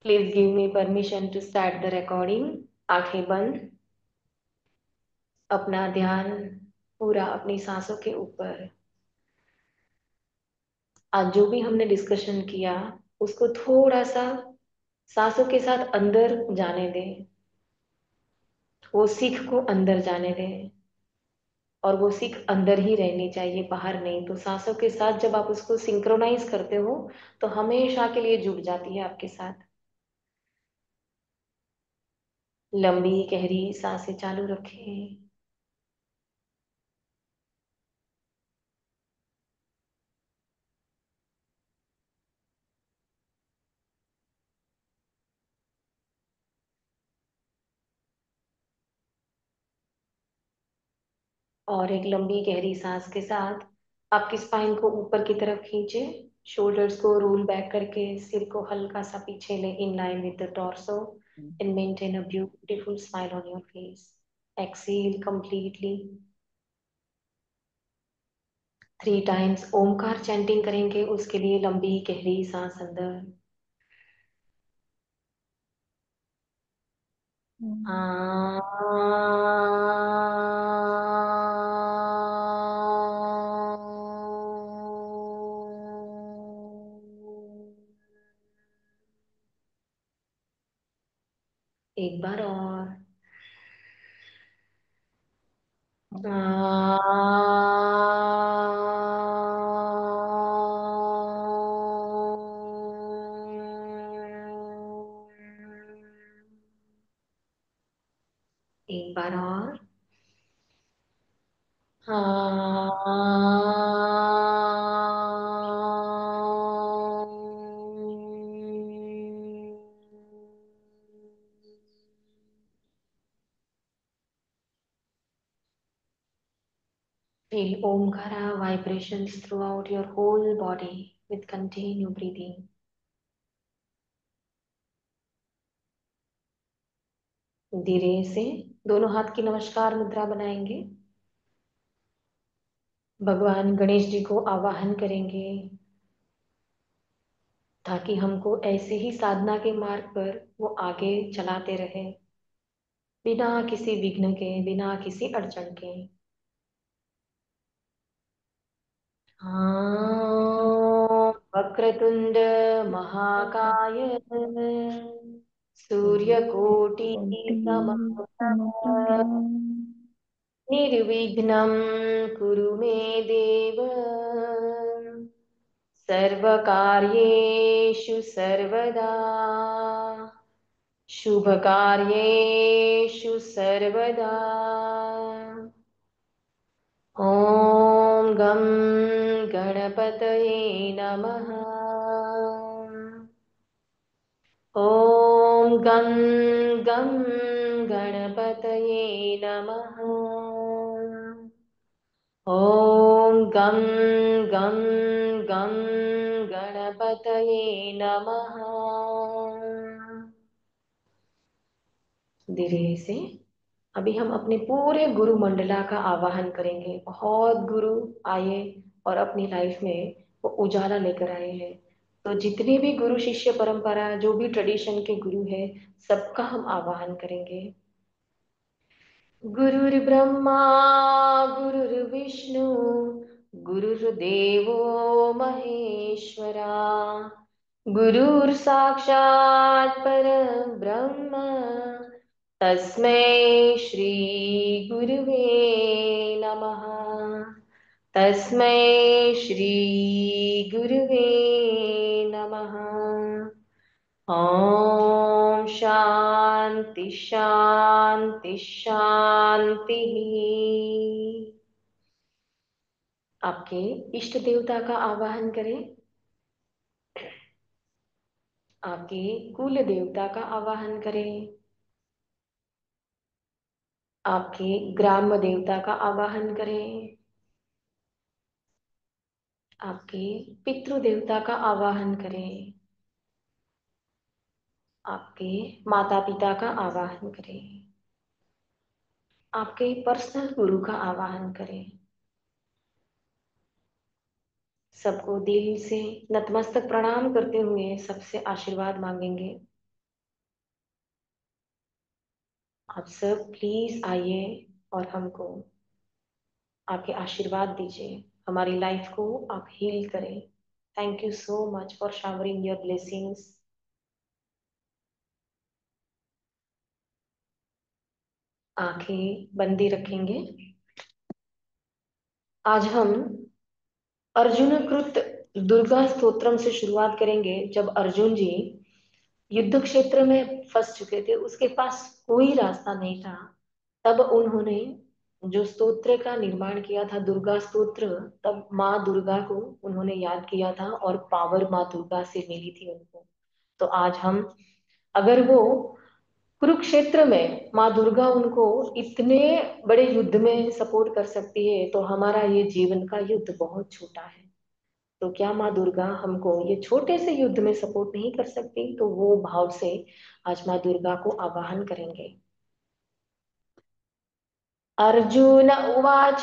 Please give me permission to start the recording. आंखें बंद। अपना ध्यान पूरा अपनी सांसों के ऊपर। आज जो भी हमने डिस्कशन किया उसको थोड़ा सा सांसों के साथ अंदर जाने दें। वो सीख को अंदर जाने दें और वो सीख अंदर ही रहनी चाहिए, बाहर नहीं। तो सांसों के साथ जब आप उसको सिंक्रोनाइज करते हो तो हमेशा के लिए जुड़ जाती है आपके साथ। लंबी गहरी सांसें चालू रखें। और एक लंबी गहरी सांस के साथ आपकी स्पाइन को ऊपर की तरफ खींचे। शोल्डर्स को रोल बैक करके सिर को हल्का सा पीछे ले, in line with the torso, and maintain a beautiful smile on your face. Exhale completely. 3 times ओमकार चैंटिंग करेंगे, उसके लिए लंबी गहरी सांस अंदर। आ एक बार और। आ एक बार और। Feel Omkara vibrations throughout your whole body with continue breathing. धीरे से दोनों हाथ की नमस्कार मुद्रा बनाएंगे। भगवान गणेश जी को आवाहन करेंगे ताकि हमको ऐसे ही साधना के मार्ग पर वो आगे चलाते रहे, बिना किसी विघ्न के, बिना किसी अड़चन के। वक्रतुंड महाकाय सूर्यकोटि कोटि समप्रभ समप्रभा निर्विघ्नं कुरु मे देव सर्वकार्येषु सर्वदा शुभकार्येषु सर्वदा। ॐ गं गणपतये नमः। ॐ गं गं गणपतये नमः। ॐ गं गं गं गणपतये नमः। धीरे से अभी हम अपने पूरे गुरु मंडला का आवाहन करेंगे। बहुत गुरु आए और अपनी लाइफ में वो उजाला लेकर आए हैं। तो जितने भी गुरु शिष्य परंपरा, जो भी ट्रेडिशन के गुरु है, सबका हम आवाहन करेंगे। गुरुर्ब्रह्मा गुरुर्विष्णु गुरुर्देवो महेश्वरा, गुरुर् साक्षात् परब्रह्म, तस्मै श्री गुरुवे नमः। तस्मै श्री गुरुवे नमः। ॐ शांति शांति शांति। आपके इष्ट देवता का आवाहन करें। आपके कुल देवता का आवाहन करें। आपके ग्राम देवता का आवाहन करें। आपके पितृ देवता का आवाहन करें। आपके माता पिता का आवाहन करें। आपके पर्सनल गुरु का आवाहन करें। सबको दिल से नतमस्तक प्रणाम करते हुए सबसे आशीर्वाद मांगेंगे। आप सब प्लीज आइए और हमको आपके आशीर्वाद दीजिए, हमारी लाइफ को आप हील करें। Thank you so much for showering your blessings. आंखें बंदी रखेंगे। आज हम अर्जुन कृत दुर्गा स्तोत्रम से शुरुआत करेंगे। जब अर्जुन जी युद्ध क्षेत्र में फंस चुके थे, उसके पास कोई रास्ता नहीं था, तब उन्होंने जो स्तोत्र का निर्माण किया था, दुर्गा स्तोत्र, तब माँ दुर्गा को उन्होंने याद किया था और पावर माँ दुर्गा से मिली थी उनको। तो आज हम, अगर वो कुरुक्षेत्र में माँ दुर्गा उनको इतने बड़े युद्ध में सपोर्ट कर सकती है, तो हमारा ये जीवन का युद्ध बहुत छोटा है। तो क्या माँ दुर्गा हमको ये छोटे से युद्ध में सपोर्ट नहीं कर सकती? तो वो भाव से आज माँ दुर्गा को आवाहन करेंगे। अर्जुन उवाच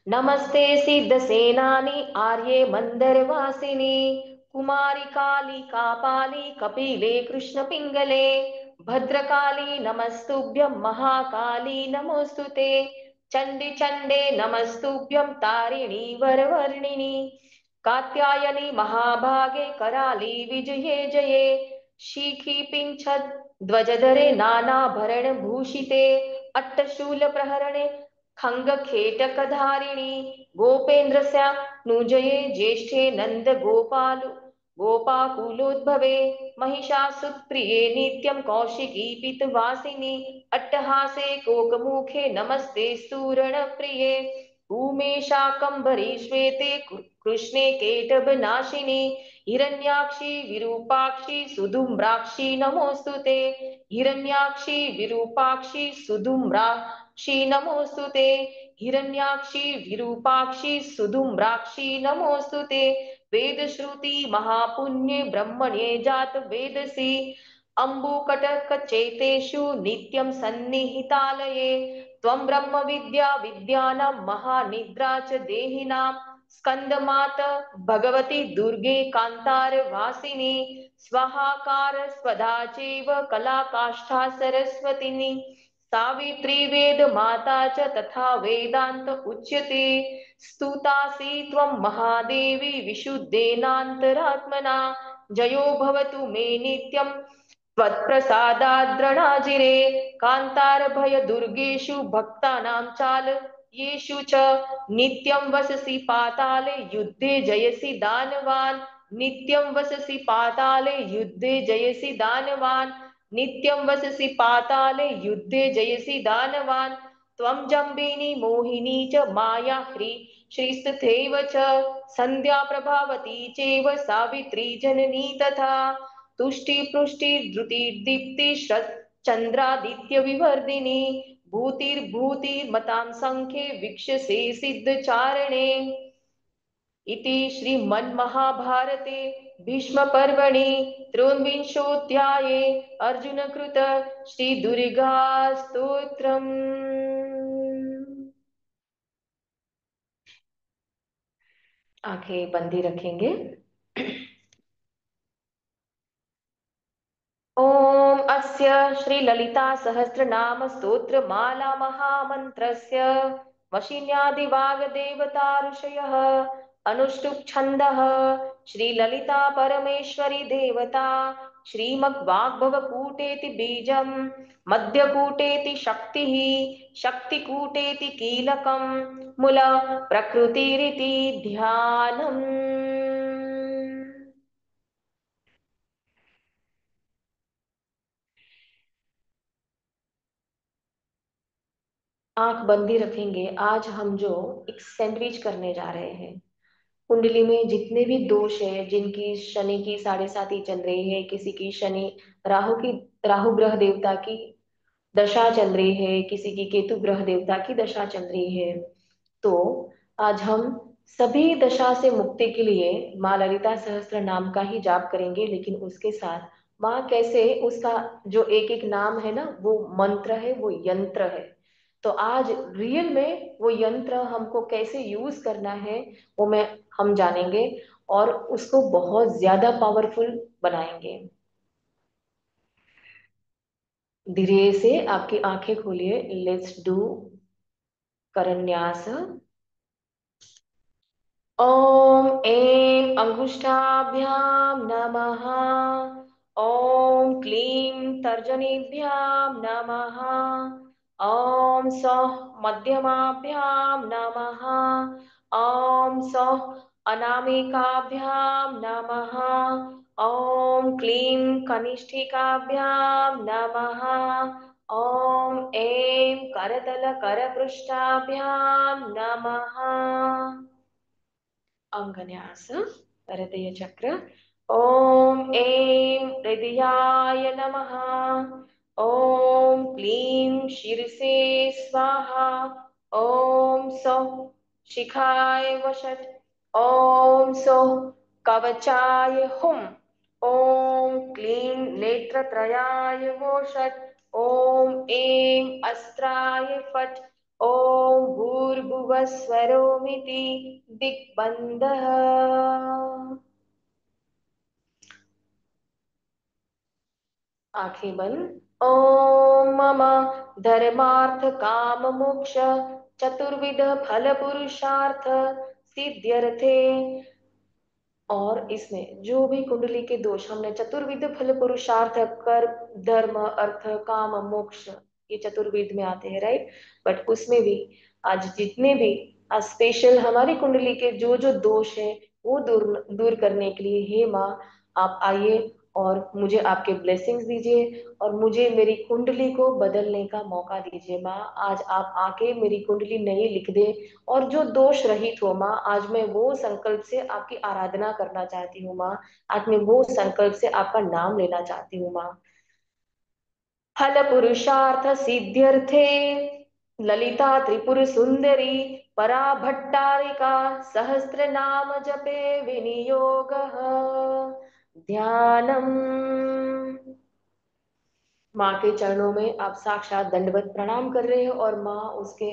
नमस्ते सिद्धसेनानि आर्ये मंदरवासिनी कुमारी काली कापाली कपिले कृष्ण पिंगले भद्रकाली नमस्तुभ्यं महाकाली नमोस्तुते चंडी चंडे नमस्तुभ्यं तारिणी वरवर्णिनी कात्यायनी महाभागे कराली विजये जये शिखी पिंछद ध्वजधरे नानाभरण भूषिते अट्टशूल प्रहरणे खङ्गखेटकधारिणि गोपेन्द्रस्यानुजये ज्येष्ठे नन्दगोपाल गोपाकुलोद्भवे महिषासुतप्रिये नित्यं कौशिकीपितवासिनि अट्टहासे कोकमुखे नमस्ते स्तूरणप्रिये उमेशाकम्बरी श्वेते कृष्णे केटभनाशिनि हिरण्याक्षि विरूपाक्षि सुधूम्राक्षि नमोऽस्तु ते हिरण्याक्षि विरूपाक्षि सुधूम्राक्षि नमोऽस्तु ते हिरण्याक्षि विरूपाक्षि सुधूम्राक्षि नमोऽस्तु ते वेदश्रुति महापुण्ये ब्रह्मणे जात वेदसी अम्बुकटकचैतेषु नित्यं सन्निहितालये त्वं ब्रह्म विद्या विद्यानां महानिद्रा च देहिनां स्कन्दमात भगवती दुर्गे कान्तारवासिनी स्वाहाकार स्वधा चैव कलाकाष्ठा सरस्वतिनी सावित्री वेद माता च तथा वेदांत उच्यते स्तुतासि त्वं महादेवी विशुद्धेनान्तरात्मना जयो भवतु मे नित्यं त्वत्प्रसादाद्रणाजिरे कान्तारभयदुर्गेषु भक्तानां चाल येषु च नित्यं वससि पाताले युद्धे जयसि दानवान् नित्यं वससि पाताले युद्धे जयसि दानवान् नित्यं वससि पाताले युद्धे जयसि दानवान् त्वं जम्बिनी मोहिनी च माया श्रीस्तथैव च सन्ध्या प्रभावती चैव सावित्री जननी तथा तुष्टिपृष्टिधृतिर्दीप्ति चन्द्रादित्यविवर्धिनी भूतिर्भूतिर्मतां संख्ये वीक्षसे सिद्धचारणे इति श्रीमन्महाभारते भीष्मपर्वणि त्रयोविंशोऽध्याये अर्जुनकृत श्रीदुर्गास्तोत्रम्। आंखें बंदी रखेंगे। ॐ अस्य श्रीललिता सहस्रनाम स्तोत्रमाला महामन्त्रस्य वशिन्यादिवाग्देवता ऋषयः अनुष्टुप् छन्दः श्रीललिता परमेश्वरी देवता श्रीमद्वाग्भवकूटेति बीजं मध्यकूटेति शक्तिः शक्तिकूटेति कीलकं मूल प्रकृतिरिति ध्यानम्। आंख बंदी रखेंगे। आज हम जो एक सैंडविच करने जा रहे हैं, कुंडली में जितने भी दोष है, जिनकी शनि की 7.5 चल रही है, किसी की शनि राहु की, राहु ग्रह देवता की दशा चल रही है, किसी की केतु ग्रह देवता की दशा चल रही है, तो आज हम सभी दशा से मुक्ति के लिए माँ ललिता सहस्त्र नाम का ही जाप करेंगे। लेकिन उसके साथ माँ कैसे, उसका जो एक एक नाम है ना, वो मंत्र है, वो यंत्र है। तो आज रियल में वो यंत्र हमको कैसे यूज करना है, वो मैं हम जानेंगे और उसको बहुत ज्यादा पावरफुल बनाएंगे। धीरे से आपकी आंखें खोलिए। Let's do करन्यास। ओम ऐं अंगुष्ठाभ्याम नमः। ओम क्लीं तर्जनीभ्याम नमः। ओम सौः मध्यमाभ्याम नमः। ओम सौः अनामिकाभ्याम नमः। ओम क्लीं कनिष्ठिकाभ्याम नमः। ओम ऐं करतल करपृष्ठाभ्याम नमः। अंगन्यास हृदय चक्र। ओम ऐं हृदयाय नमः। ओम क्लीं शीर्षे स्वाहा। ओम सौः शिखाय वषट्। ओम सौः कवचाय हुम्। ओम क्लीं नेत्रत्रयाय वोषट्। ओम ऐं अस्त्राय फट्। ओम भूर्भुवस्वरोमिति दिग्बन्धः। आंखें बंद। ओम मम धर्मार्थ काम मोक्ष चतुर्विध फल पुरुषार्थ सिद्ध्यर्थे। और इसमें जो भी कुंडली के दोष हमने चतुर्विध फल पुरुषार्थ कर, धर्म अर्थ काम मोक्ष, ये चतुर्विध में आते हैं, राइट। बट उसमें भी आज जितने भी आज स्पेशल हमारी कुंडली के जो जो दोष है वो दूर दूर करने के लिए, हे माँ आप आइए और मुझे आपके ब्लेसिंग्स दीजिए और मुझे मेरी कुंडली को बदलने का मौका दीजिए। माँ आज आप आके मेरी कुंडली नई लिख दे और जो दोष रहित हो माँ। आज मैं वो संकल्प से आपकी आराधना करना चाहती हूँ माँ। आज मैं वो संकल्प से आपका नाम लेना चाहती हूँ माँ। फल पुरुषार्थ सिद्ध्यर्थे ललिता त्रिपुर सुंदरी परा भट्टारिका सहस्त्र नाम जपे विनियोग ध्यानम। माँ के चरणों में आप साक्षात दंडवत प्रणाम कर रहे हो और माँ उसके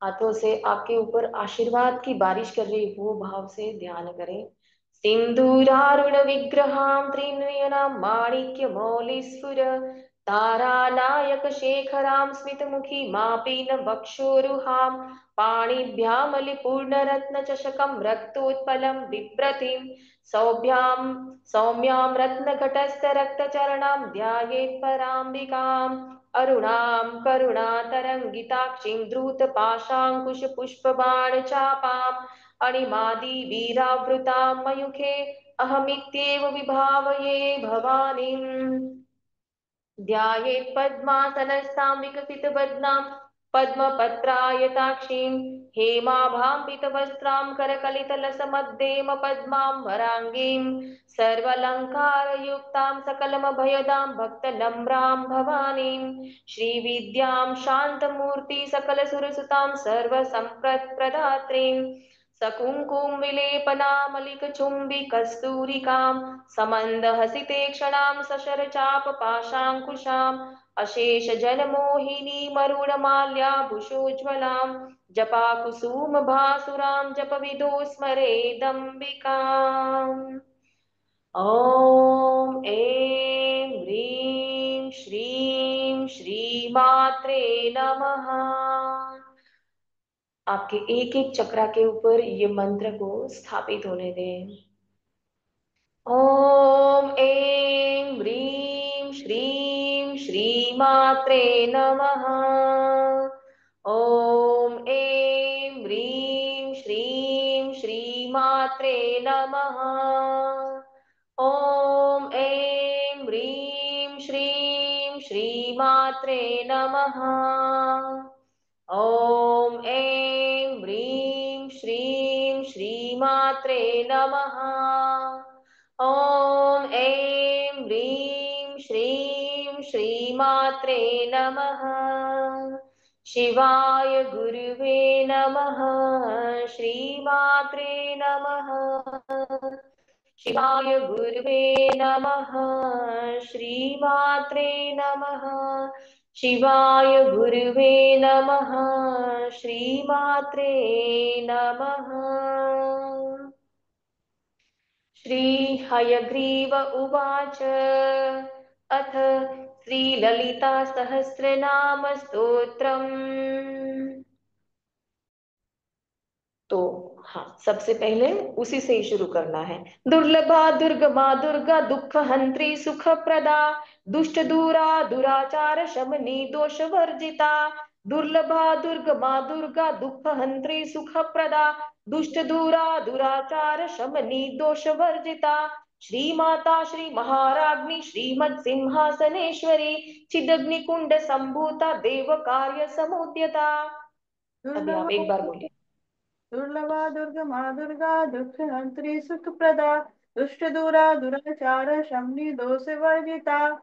हाथों से आपके ऊपर आशीर्वाद की बारिश कर रही, वो भाव से ध्यान करें। सिंदूरारुण विग्रहां त्रिनयनां माणिक्य मौलिस्फुर तारानायक शेखरां स्मितमुखी मापीन वक्षोरुहां पाणिभ्यामलिपूर्णरत्नचषकं रक्तोत्पलं बिभ्रतीं सौभ्यां सौम्यां रत्नघटस्थरक्तचरणां ध्यायेत् पराम्बिकाम् अरुणां करुणातरङ्गिताक्षीं धृतपाशाङ्कुशपुष्पबाणचापाम् अणिमादिवीरावृतां मयूखे अहमित्येव विभावये भवानीम्। ध्यायेत् पद्मासनस्थां विकसितवदनां पद्मपत्रायताक्षीं हेमाभां पीतवस्त्रां करकलितलसमद्देम पद्मां वराङ्गीं सर्वालङ्कारयुक्तां सकलमभयदां भक्तनम्रां भवानीं श्रीविद्यां शान्तमूर्ति सकलसुरसुतां सर्वसम्पत्प्रदात्रीं सकुङ्कुम विलेपनामलिकचुम्बिकस्तूरिकां समन्दहसिते क्षणां सशरचापपाशाङ्कुशाम् अशेषजनमोहिनी मरुणमाल्याभूषोज्ज्वलां जपाकुसुमभासुरां जपविदो स्मरेदम्बिकाम्। ॐ ऐं ह्रीं श्रीं श्रीमात्रे नमः। आपके एक एक चक्रा के ऊपर ये मंत्र को स्थापित होने दें। ॐ ऐं ह्रीं श्रीं श्रीमात्रे नमः। ॐ ऐं ह्रीं श्रीं श्रीमात्रे नमः। ॐ ऐं ह्रीं श्रीं श्रीमात्रे नमः। ॐ ऐं ह्रीं श्रीं श्रीमात्रे नमः। ॐ ऐं ह्रीं श्रीं श्रीमात्रे नमः। शिवाय गुरुवे नमः। श्रीमात्रे नमः। शिवाय गुरुवे नमः। श्रीमात्रे नमः। शिवाय गुरुवे नमः। श्रीमात्रे नमः। श्री हयग्रीव उवाच अथ श्रीललिता सहस्रनाम स्तोत्रम। तो हाँ, सबसे पहले उसी से ही शुरू करना है। दुर्लभा दुर्गमा दुर्गा दुख हंत्री सुख प्रदा, दुष्ट दूरा दुराचार शमनी दोष वर्जिता। दुर्लभा दुर्गमा दुर्गा दुख हंत्री सुख प्रदा, दुष्ट दूरा दुराचार शमनी दोष वर्जिता। श्री माता श्री महाराज्ञी श्रीमत् सिंहासनेश्वरी, चिदग्नि कुंड संभूता देव कार्य समुद्यता। अभी आप एक बार दुर्लभा बोलिए। दुर्लभा दुर्गमा दुर्गा दुख हंत्री सुख प्रदा, दुष्ट दूरा दुराचार शमनी दोष वर्जिता।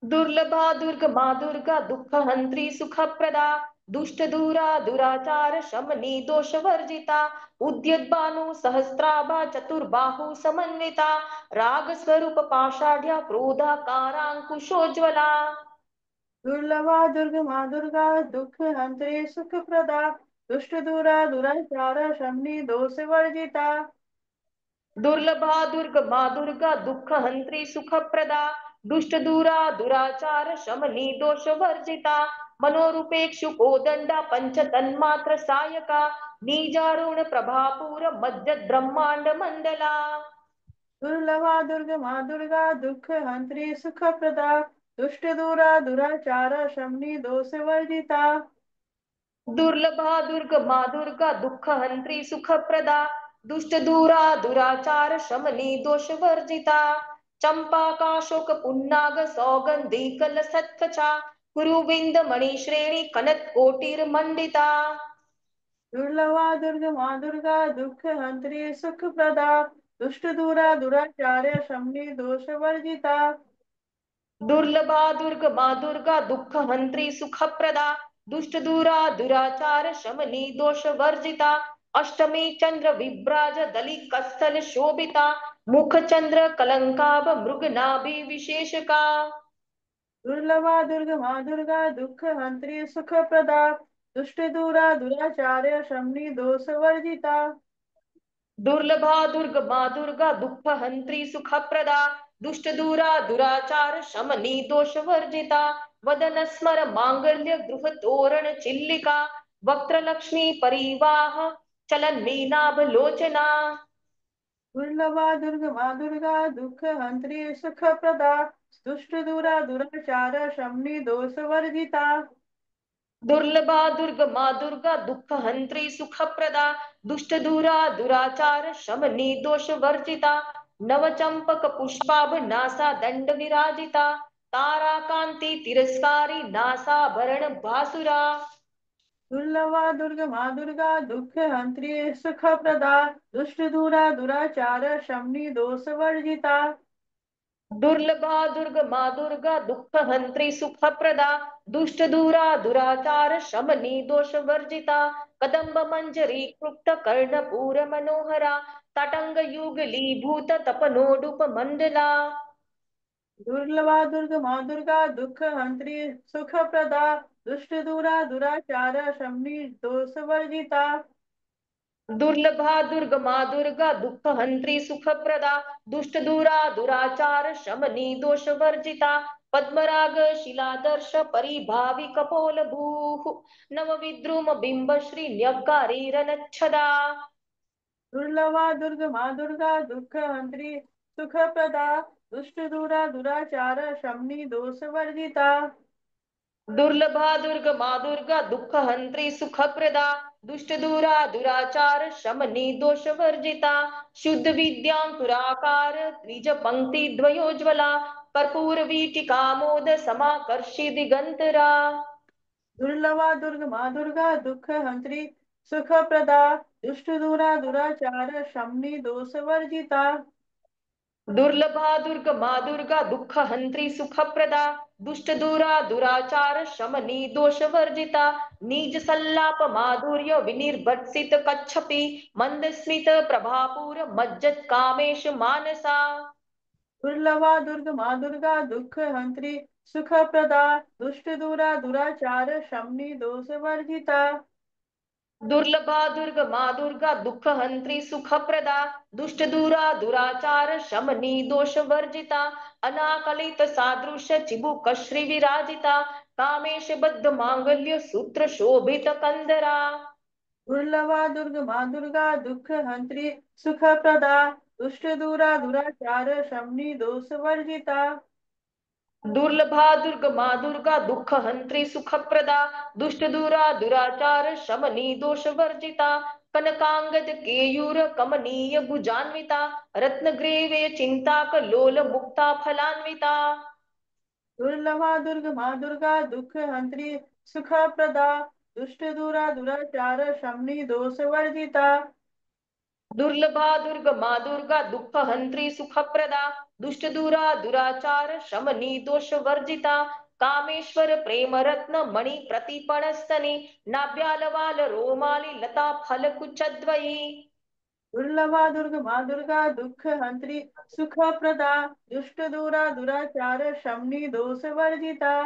दुर्लभा दुर्गमा दुर्गा दुख हंत्री सुख प्रदा, दुष्ट दूरा दुराचार शमनी दोष वर्जिता। उद्यत भानु सहस्त्राभा चतुर्बाहु समन्विता, राग स्वरूप पाषाढ़ क्रोधाकारांकुशोज्वला। दुर्लभा दुर्गमा दुर्गा दुख हंत्री सुख प्रदा, दुष्ट दूरा दुराचार शमनी दोष वर्जिता। दुर्लभा दुर्गमा दुर्गा दुख हंत्री सुख प्रदा, दुष्ट दूरा दुराचार शमनी दोष वर्जिता। मनोरूपेक्षु कोदंडा पंच तन्मात्र सायका, नीजारुण प्रभापूर मध्य ब्रह्मांड मंडला। दुर्लभा दुर्गमा दुर्गा दुख हंत्री सुख प्रदा, दुष्ट दूरा दुराचार शमनी दोष वर्जिता। दुर्लभा दुर्गमा दुर्गा दुख हंत्री सुख प्रदा, दुष्ट दूरा दुराचार शमनी दोष वर्जिता। चंपा काशोक पुन्नाग सौगंधी कल सत्कचा, कुरुविंद मणि श्रेणी कनक कोटिर मंडिता। दुर्लभा दुर्गमा दुर्गा दुख हंत्री सुख प्रदा, दुष्ट दूरा दुराचार शमनी दोष वर्जिता। दुर्लभा दुर्गमा दुर्गा दुख हंत्री सुख प्रदा, दुष्ट दूरा दुराचार शमनी दोष वर्जिता। अष्टमी चंद्र विभ्राज दली कस्थल शोभिता, मुख चंद्र कलंकाभ मृग नाभि विशेषका। दुर्लभा दुर्गमा दुर्गा दुख हंत्री सुख प्रदा, दुष्ट दूरा दुराचार शमनी दोष वर्जिता। दुर्लभा दुर्गमा दुर्गा दुख हंत्री सुख प्रदा, दुष्ट दूरा दुराचार शमनी दोष वर्जिता। वदन स्मर मांगल्य गृह तोरण चिल्लिका, वक्त्र लक्ष्मी परिवाह चलन मीनाभ लोचना। दुर्लभा दुर्गमा दुर्गा दुख हंत्री सुख प्रदा, दुष्ट दूरा दुराचार शमनी दोष वर्जिता। दुर्लभा दुर्गमा दुर्गा दुख हंत्री सुख प्रदा, दुष्ट दूरा दुराचार शमनी दोष वर्जिता। नव चंपक पुष्पाभ नासा दंड विराजिता, तारा कांति तिरस्कारी नासाभरण भासुरा। दुर्लभा दुर्गमा दुर्गा दुख हंत्री सुख प्रदा, दुष्ट दूरा दुराचार शमनी दोष वर्जिता। दुर्लभा दुर्गमा दुर्गा दुख हंत्री सुख प्रदा, दुष्ट दूरा दुराचार शमनी दोष वर्जिता। कदम्ब मंजरी कृप्त कर्णपूर मनोहरा, तटंग युगली भूत तपनोडुप मंडला। दुर्लभा दुर्गमा दुर्गा दुख हंत्री सुख प्रदा, दुष्ट दूरा दुराचार शमनी दोष वर्जिता। दुर्लभा दुर्गमा दुर्गा दुख हंत्री सुख प्रदा, दुष्ट दूरा दुराचार शमनी दोष वर्जिता। पद्मराग शिलादर्श परिभावी कपोल भूः, नव विद्रुम बिंब श्री न्यक्कारीरनच्छदा। दुर्लभा दुर्गमा दुर्गा दुख हंत्री सुख प्रदा, दुष्ट दूरा दुराचार शमनी दोष वर्जिता। दुर्लभा दुर्गमा दुर्गा दुख हंत्री सुख प्रदा, दुष्ट दूरा दुराचार शमनी दोष वर्जिता। शुद्ध विद्यांकुराकार द्विज पंक्ति द्वयोज्वला, कर्पूर वीटिका मोद समाकर्षि दिगंतरा। दुर्लभा दुर्गमा दुर्गा दुख हंत्री सुख प्रदा, दुष्ट दूरा दुराचार शमनी दोष वर्जिता। दुर्लभा दुर्गमा दुर्गा दुख हंत्री सुख प्रदा, दुष्ट दूरा दुराचार शमनी दोष वर्जिता। नीज सल्लाप माधुर्य विनिर्भत्सित कच्छपि, मंद स्मित प्रभापूर मज्जत कामेश मानसा। दुर्लभा दुर्गमा दुर्गा दुख हंत्री सुख प्रदा, दुष्ट दूरा दुराचार शमनी दोष वर्जिता। दुर्लभा दुर्गमा दुर्गा दुःख हंत्री सुखप्रदा दुष्ट दूरा दुराचार शमनी दोष वर्जिता अनाकलित सादृश्य चिबुक श्री विराजिता कामेश बद्ध मांगल्य सूत्र शोभित कंदरा दुर्लभा दुर्गमा दुर्गा दुःख हंत्री सुखप्रदा दुष्ट दूरा दुराचार शमनी दोष वर्जिता दुर्लभा दुर्गमा दुर्गा दुःख हंत्री सुखप्रदा दुष्ट दूरा दुराचार शमनी दोष वर्जिता कनकांगद केयूर कमनीय भुजान्विता रत्नग्रेवे चिंताक लोल मुक्ता फलान्विता दुर्लभा दुर्गमा दुर्गा दुःख हंत्री सुखप्रदा दुष्ट दूरा दुराचार शमनी दोष वर्जिता दुर्लभा दुर्गमा दुर्गा दुःख हंत्री सुखप्रदा दुष्ट दूरा दुराचार शमनी दोष वर्जिता कामेश्वर प्रेम रत्न मणि प्रतिपण स्तनी नाभ्यालवाल रोमाली लता फल कुचद्वयी दुर्लभा दुर्गमा दुर्गा दुःख हंत्री सुखप्रदा दुष्ट दूरा दुराचार शमनी दोष वर्जिता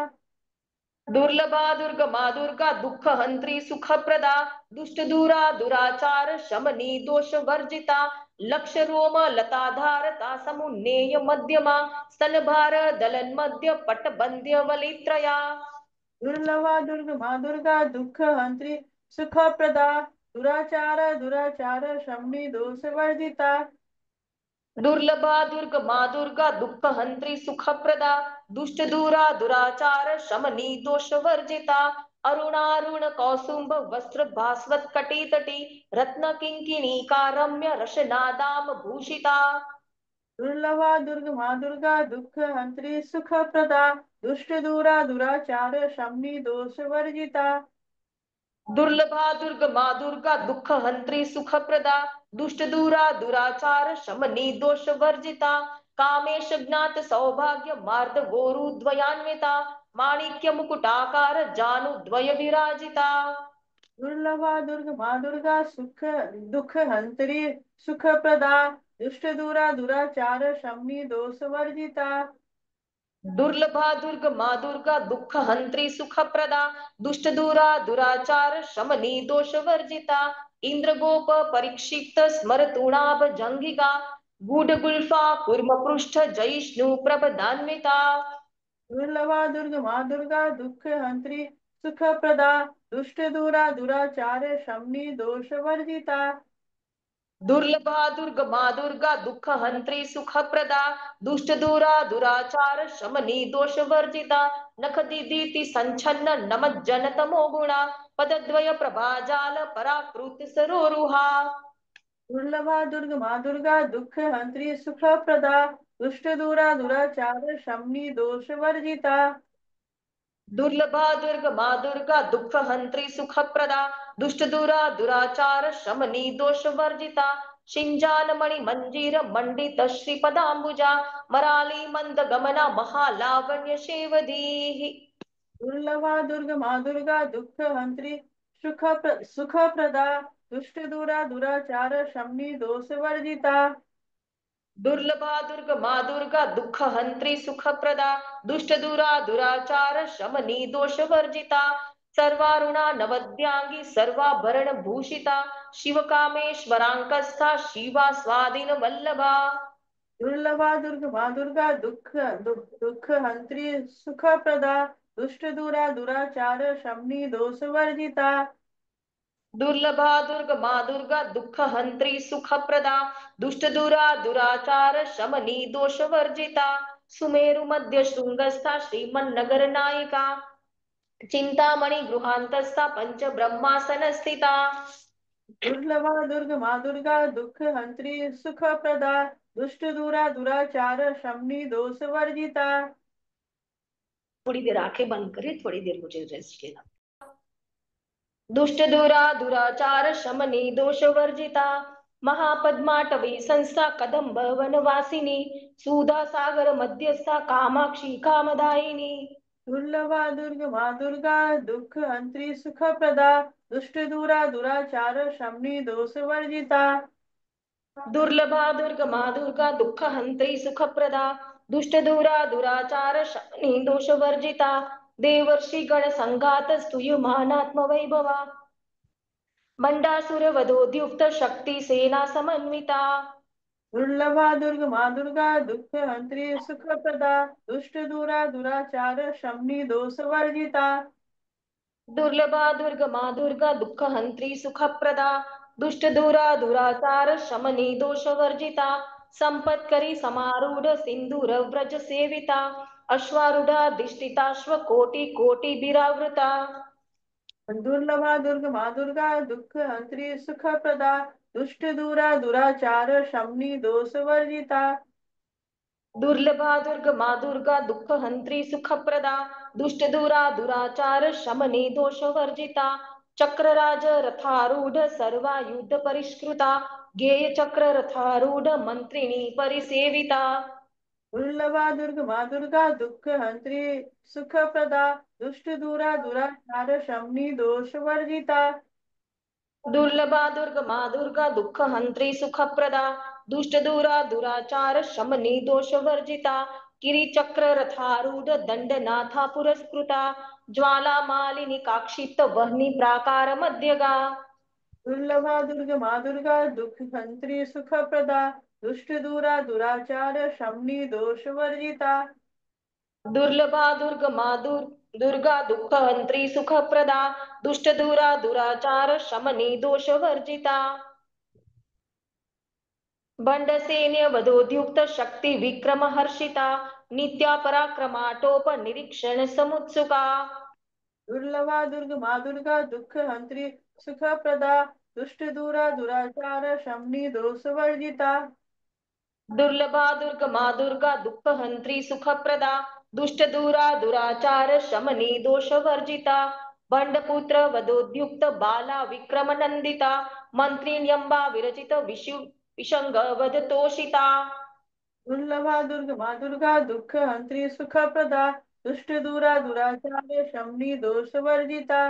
दुर्लभा दुर्गमा दुर्गा दुःख हंत्री सुखप्रदा दुष्ट दूरा दुराचार शमनी दोष वर्जिता लक्ष रोम लताधारता समुन्नेय मध्यमा स्तनभार दलन मध्य पटबंध्य वलित्रया दुर्लभा दुर्गमा दुर्गा दुःख हंत्री सुखप्रदा दुराचार शमनी दोष वर्जिता दुर्लभा दुर्गमा दुर्गा दुःख हंत्री सुखप्रदा दुष्ट दूरा दुराचार शमनी दोष वर्जिता अरुणारुण कौसुंभ वस्त्र भास्वत कटी तटी रत्न किंकिणी कारम्य रशनादाम भूषिता दुर्लभा दुर्गमा दुर्गा दुःख हंत्री सुखप्रदा दुष्ट दूरा दुराचार शमनी दोष वर्जिता दुर्लभा दुर्गमा दुर्गा दुःख हंत्री सुखप्रदा दुष्ट दूरा दुराचार शमनी दोष वर्जिता कामेश ज्ञात सौभाग्य मार्द गोरु द्वयान्विता माणिक्य मुकुटाकार जानु द्वय विराजिता दुर्लभा दुर्गमा दुर्गा सुख दुख हंत्री सुखप्रदा दुष्ट दूरा दुराचार शमनी दोष वर्जिता दुर्लभा दुर्गमा दुर्गा दुःख हंत्री सुखप्रदा दुष्ट दूरा दुराचार शमनी दोष वर्जिता इंद्रगोप परिक्षिप्त स्मरतुणाभ जंगिका गूढ़ गुल्फा कुर्म पृष्ठ जयिष्णु प्रभदान्विता दुर्लभा दुर्गमा दुर्गा दुःख हंत्री सुखप्रदा दुष्ट दूरा दुराचार शमनी दोष वर्जिता दुर्लभा दुर्गमा दुर्गा दुःख हंत्री सुखप्रदा दुष्ट दूरा दुराचार शमनी दोष वर्जिता नख दीदीति संछन्न नमज्जन तमो गुणा पदद्वय प्रभाजाल पराकृत सरोरुहा दुर्लभा दुर्गमा दुर्गा दुःख हंत्री सुखप्रदा दुष्ट दूरा दुराचार शमनी दोष वर्जिता दुर्लभा दुर्गमा दुर्गा दुःख हंत्री सुखप्रदा दुष्ट दूरा दुराचार शमनी दोष वर्जिता शिंजान मणि मंजीर मंडित श्रीपदांबुजा मराली मंद गमना महालावण्य शेवधीः दुर्लभा दुर्गमा दुर्गा दुःख हंत्री सुखप्रदा दुष्ट दूरा दुराचार शमनी दोष वर्जिता दुर्लभा दुर्गमा दुर्गा दुःख हंत्री सुखप्रदा दुष्ट दूरा दुराचार शमनी दोष वर्जिता सर्वारुणा नवद्यांगी सर्वाभरण भूषिता शिवकामेश्वरांकस्था शिवा स्वाधीन वल्लभा दुर्लभा दुर्गमा दुर्गा दुःख हंत्री सुखप्रदा दुष्ट दूरा दुराचार शमनी दोष वर्जिता दुर्लभा दुर्गमा दुर्गा दुःख हंत्री सुखप्रदा दुष्ट दूरा दुराचार शमनी दोष वर्जिता सुमेरु मध्य शृंगस्था श्रीमन्नगर नायिका चिंतामणि गृहांतस्था पंच ब्रह्मासन स्थिता दुर्लभा दुर्गमा दुर्गा दुःख हंत्री सुखप्रदा दुष्ट दूरा दुराचार शमनी दोष वर्जिता थोड़ी देर आंखें बंद करें, थोड़ी देर मुझे रेस्ट लेना। दुष्ट दूरा दुराचार शमनी दोष वर्जिता महापद्माटवी संस्था कदंब वनवासिनी सुधा सागर मध्यस्था कामाक्षी कामदायिनी दुर्लभा दुर्गमा दुर्गा दुःख हंत्री सुखप्रदा दुष्ट दूरा दुराचार शमनी दोष वर्जिता दुर्लभा दुर्गमा दुर्गा दुःख हंत्री सुखप्रदा दुष्ट दूरा दुराचार शमनी दोष वर्जिता देवर्षि गण संघात स्तुयमानात्म वैभवा मंडासुर वधोद्युक्त शक्ति सेना समन्विता। दुर्लभा दुर्गमा दुर्गा दुःख हंत्री सुखप्रदा दुष्ट दूरा दुराचार शमनी दोष वर्जिता। दुर्लभा दुर्गमा दुर्गा दुःख हंत्री सुखप्रदा दुष्ट दूरा दुराचार शमनी दोष वर्जिता। संपत्करी समारूढ़ सिंदूर व्रज सेविता अश्वारूढ़ा दिष्टिताश्व कोटि कोटि विरावृता। दुर्लभा दुर्गमा दुर्गा दुःख हंत्री सुखप्रदा दुष्ट दूरा दुराचार शमनी दोष वर्जिता। दुर्लभा दुर्गमा दुर्गा दुःख हंत्री सुखप्रदा दुष्ट दूरा दुराचार शमनी दोष वर्जिता। चक्रराज रथारूढ़ सर्वायुध परिष्कृता गेय चक्र रथारूढ़ मंत्रिणी परिसेविता। दुर्लभा दुर्गमा दुर्गा दुःख हंत्री सुखप्रदा दुष्ट दूरा दुराचार शमनी दोष वर्जिता। दुर्लभा दुर्गमा दुर्गा दुःख हंत्री सुखप्रदा दुष्ट दूरा दुराचार शमनी दोष वर्जिता। गिरी चक्र रथारूढ़ दंडनाथा पुरस्कृता ज्वाला मालिनी काक्षित वह्नि प्राकार मध्यगा। दुर्लभा दुर्गमा दुर्गा दुःख हंत्री सुखप्रदा दुष्ट दूरा दुराचार शमनी दोष वर्जिता। दुर्लभा दुर्गमा दुर्गा दुःख हंत्री सुखप्रदा दुष्ट दूरा दुराचार शमनी दोष वर्जिता। बंड सैन्य वधोद्युक्त शक्ति विक्रम हर्षिता नित्या पराक्रमाटोप निरीक्षण समुत्सुका। दुर्लभा दुर्गमा दुर्गा दुःख हंत्री सुखप्रदा दुष्ट दूरा दुराचार शमनी दोष वर्जिता। दुर्लभा दुर्गमा दुर्गा दुःख हंत्री सुखप्रदा दुष्ट दूरा दुराचार शमनी दोष वर्जिता। बंडपुत्र वधोद्युक्त बाला विक्रम नंदिता मंत्रिण्यंबा विरचित विशंग वध तोषिता। दुर्लभा दुर्गमा दुर्गा दुःख हंत्री सुखप्रदा दुष्ट दूरा दुराचार शमनी दोष वर्जिता।